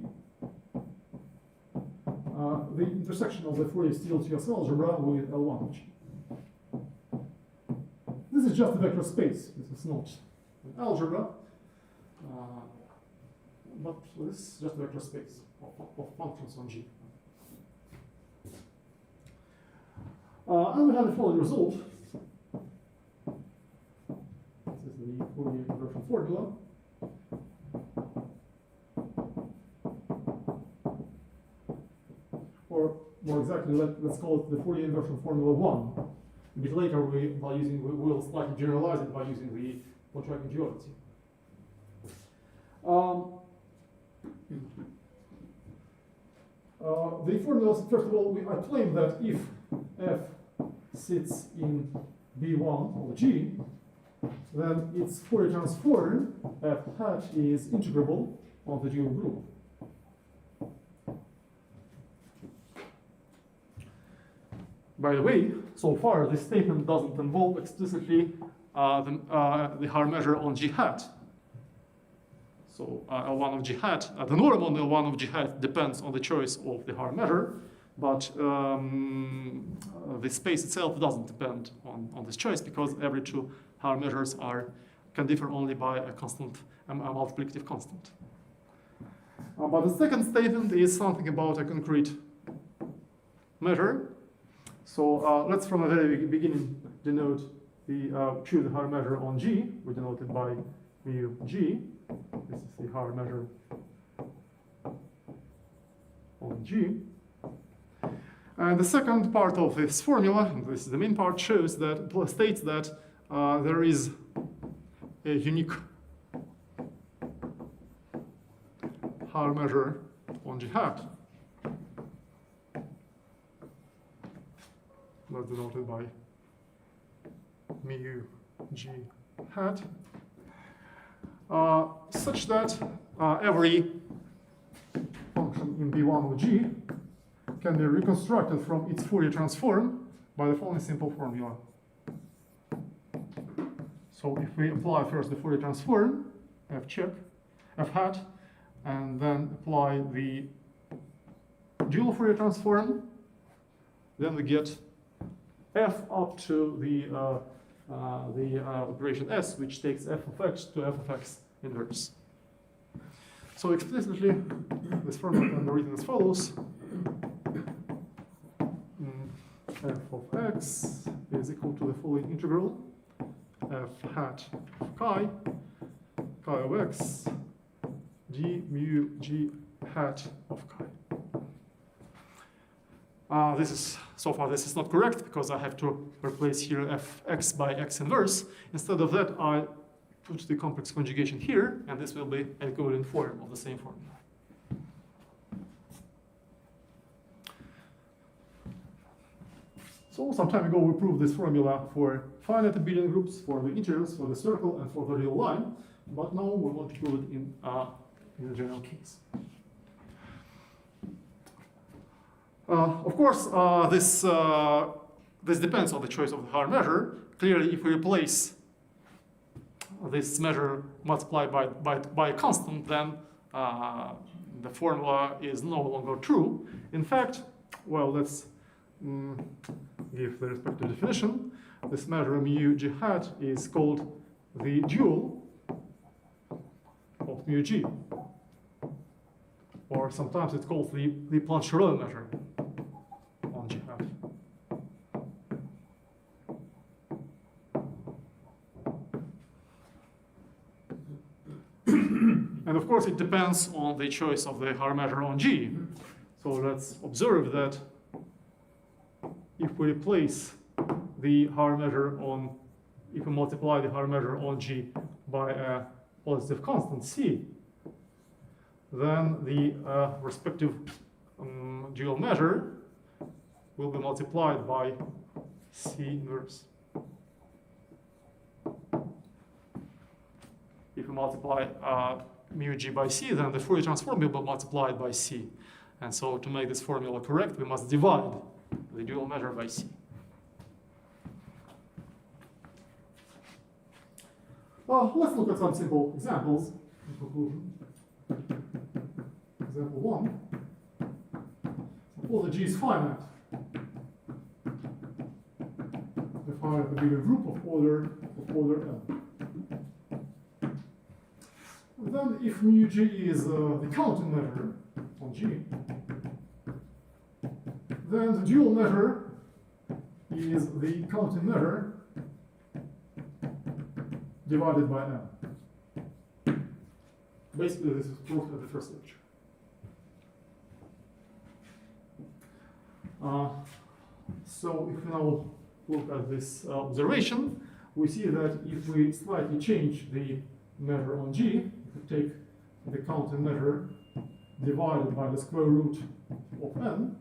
the intersection of the Fourier Stieltjes algebra with L1 of G. This is just a vector space. This is not an algebra, but this is just a vector space of functions on G. And we have the following result. This is the Fourier inversion formula. Or more exactly, let's call it the Fourier inversion formula 1. A bit later, we'll slightly generalize it by using the Pontryagin duality. The formulas, first of all, I claim that if f sits in B1 of G, then its Fourier transform f hat is integrable on the dual group. By the way, so far this statement doesn't involve explicitly the Haar measure on G hat. So L1 of G hat, the norm on L1 of G hat depends on the choice of the Haar measure, but the space itself doesn't depend on this choice because every two Haar measures can differ only by a constant, a multiplicative constant. But the second statement is something about a concrete measure. So let's from the very beginning denote choose the Haar measure on G. We denote it by mu G. This is the Haar measure on G. And the second part of this formula, and this is the main part, states that there is a unique Haar measure on G hat. That's denoted by mu G hat, such that every function in B1 of G can be reconstructed from its Fourier transform by the following simple formula. So if we apply first the Fourier transform, f hat, and then apply the dual Fourier transform, then we get f up to the operation s, which takes f of x to f of x inverse. So explicitly, this formula can be written as follows. F of x is equal to the following integral f hat of chi of x, d mu g hat of chi. So far this is not correct because I have to replace here fx by x inverse. Instead of that, I put the complex conjugation here, and this will be an equivalent form of the same formula. So some time ago we proved this formula for finite abelian groups, for the integrals, for the circle, and for the real line. But now we want to prove it in the general case. Of course, this depends on the choice of the Haar measure. Clearly, if we replace this measure multiplied by a constant, then the formula is no longer true. In fact, well, let's give the respective definition. This measure mu g hat is called the dual of mu g, or sometimes it's called the Plancherel measure on G hat. And of course, it depends on the choice of the Haar measure on G. So let's observe that if we replace the Haar measure if we multiply the Haar measure on G by a positive constant C, then the respective dual measure will be multiplied by C inverse. If we multiply mu G by C, then the Fourier transform will be multiplied by C. And so to make this formula correct, we must divide the dual measure by C. Well, let's look at some simple examples in conclusion. Example 1. Suppose that G is finite. The finite abelian group of order order n. Then if mu g is the counting measure on G, then the dual measure is the counting measure divided by n. Basically, this is proved at the first lecture. So if we now look at this observation, we see that if we slightly change the measure on G, if we take the counting measure divided by the square root of n,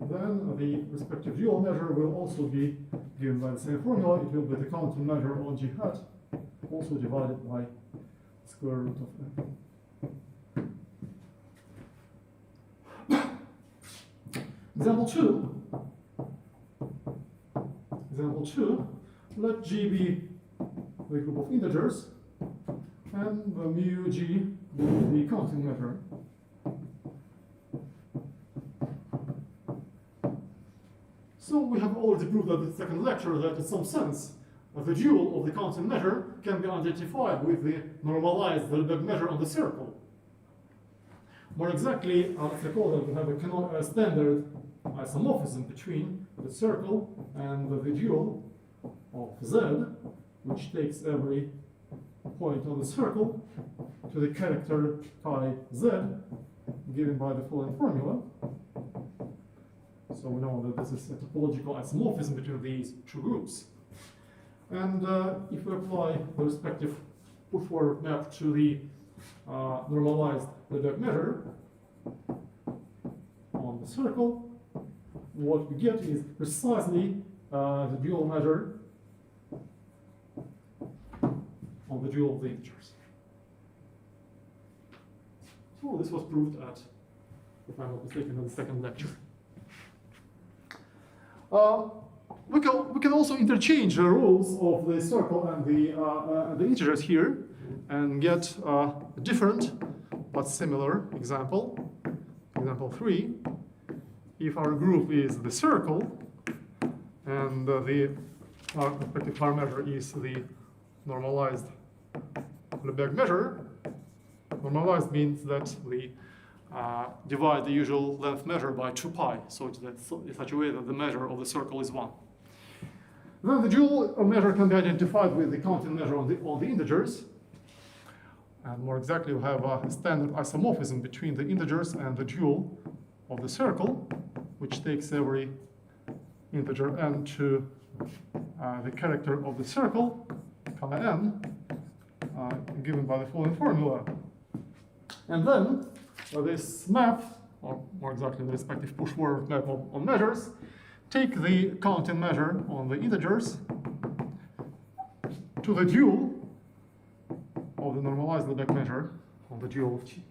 then the respective dual measure will also be given by the same formula. It will be the counting measure on G hat, also divided by square root of n. Example 2. Example 2. Let G be the group of integers, and the mu G will be the counting measure. So we have already proved that in the second lecture that in some sense the dual of the counting measure can be identified with the normalized Lebesgue measure on the circle. More exactly, let's recall that we have a standard isomorphism between the circle and the dual of Z, which takes every point on the circle to the character chi Z, given by the following formula. So we know that this is a topological isomorphism between these two groups. And if we apply the respective push-forward map to the normalized Lebesgue measure on the circle, what we get is precisely the dual measure on the dual of the integers. So this was proved at, if I'm not mistaken, in the second lecture. We can also interchange the rules of the circle and the integers here and get a different but similar example. Example 3. If our group is the circle and the respective R measure is the normalized Lebesgue measure, normalized means that we divide the usual length measure by 2 pi, so it's in such a way that the measure of the circle is 1. Then the dual measure can be identified with the counting measure on the integers. And more exactly, we have a standard isomorphism between the integers and the dual of the circle, which takes every integer n to the character of the circle, chi n, given by the following formula. And then this map, or more exactly the respective push-forward map on measures, take the counting measure on the integers to the dual of the normalized Lebesgue measure on the dual of G.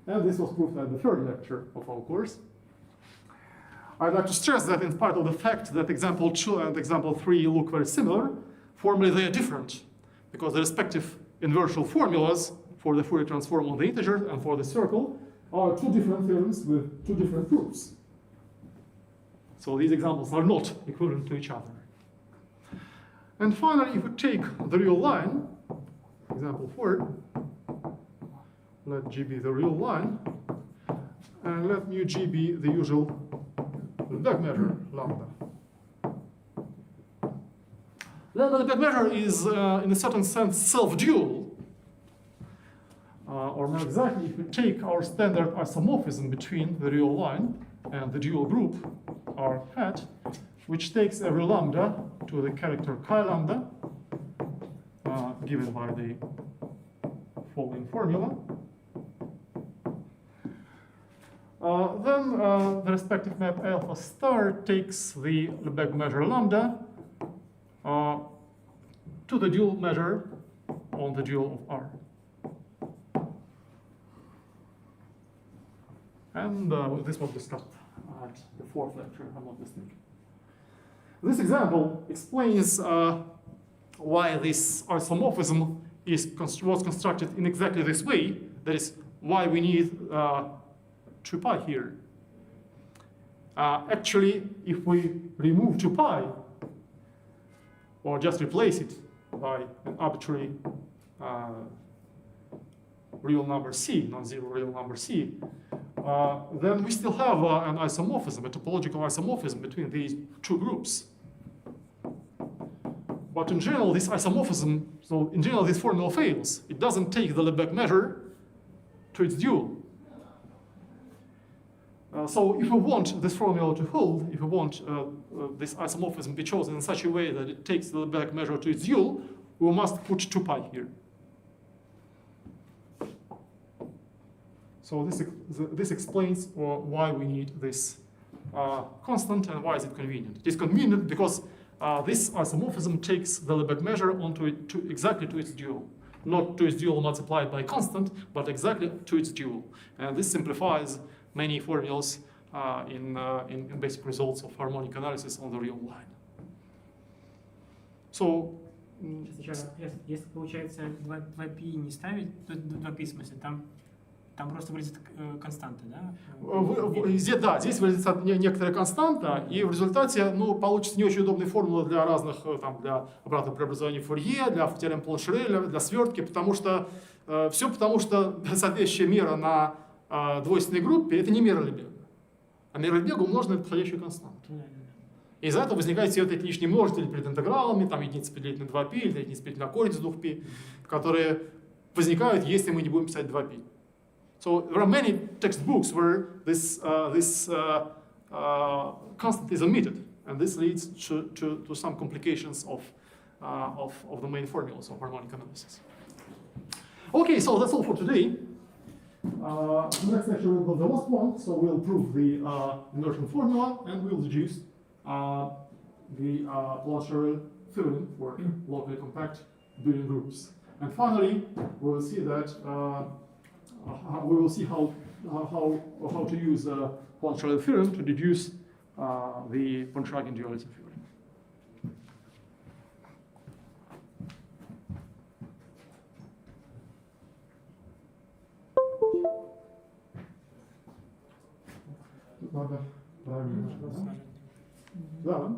And this was proved at the third lecture of our course. I'd like to stress that in spite of the fact that example 2 and example 3 look very similar, formally they are different, because the respective invertial formulas for the Fourier transform on the integer and for the circle are two different theorems with two different proofs. So these examples are not equivalent to each other. And finally, if we take the real line, example 4, let G be the real line, and let mu G be the usual Lebesgue measure, lambda. Then the Lebesgue measure is, in a certain sense, self-dual. Or more exactly, if we take our standard isomorphism between the real line and the dual group, R hat, which takes every lambda to the character chi lambda, given by the following formula. Then the respective map alpha star takes the Lebesgue measure lambda to the dual measure on the dual of R. And this was discussed at the fourth lecture, if I'm not mistaken. This example explains why this isomorphism was constructed in exactly this way. That is why we need 2 pi here. Actually, if we remove 2 pi or just replace it by an arbitrary real number C, non-zero real number C, then we still have an isomorphism, a topological isomorphism between these two groups. But in general, this isomorphism, so in general, this formula fails. It doesn't take the Lebesgue measure to its dual. So if we want this formula to hold, if we want this isomorphism to be chosen in such a way that it takes the Lebesgue measure to its dual, we must put 2 pi here. So this explains why we need this constant and why is it convenient. It is convenient because this isomorphism takes the Lebesgue measure onto it exactly to its dual. Not to its dual multiplied by constant, but exactly to its dual. And this simplifies many formulas in basic results of harmonic analysis on the real line. So, если получается 2π не ставить, то 2π в смысле, там просто вылезет константа, да? Да, здесь вылезет некоторая константа, и в результате получится не очень удобная формула для разных, для обратного преобразования Фурье, для теорем Планшереля, для свертки, потому что соответствующая мера на двойственной группе — это не мера Лебега, а мера Лебега умножена на подходящую константу. И из-за этого возникают все вот эти лишние множители перед интегралами, там единица поделить на 2π, или единица поделить на корень из 2π, которые возникают, если мы не будем писать 2π. So there are many textbooks where this constant is omitted, and this leads to some complications of the main formulas of harmonic analysis. Okay, so that's all for today. The next lecture will be the last one, so we'll prove the inversion formula and we'll deduce the Plancherel theorem for locally compact Boolean groups. And finally, we will see that how to use the Plancherel theorem to deduce the Pontryagin dualism theorem. Надо правильно. Да.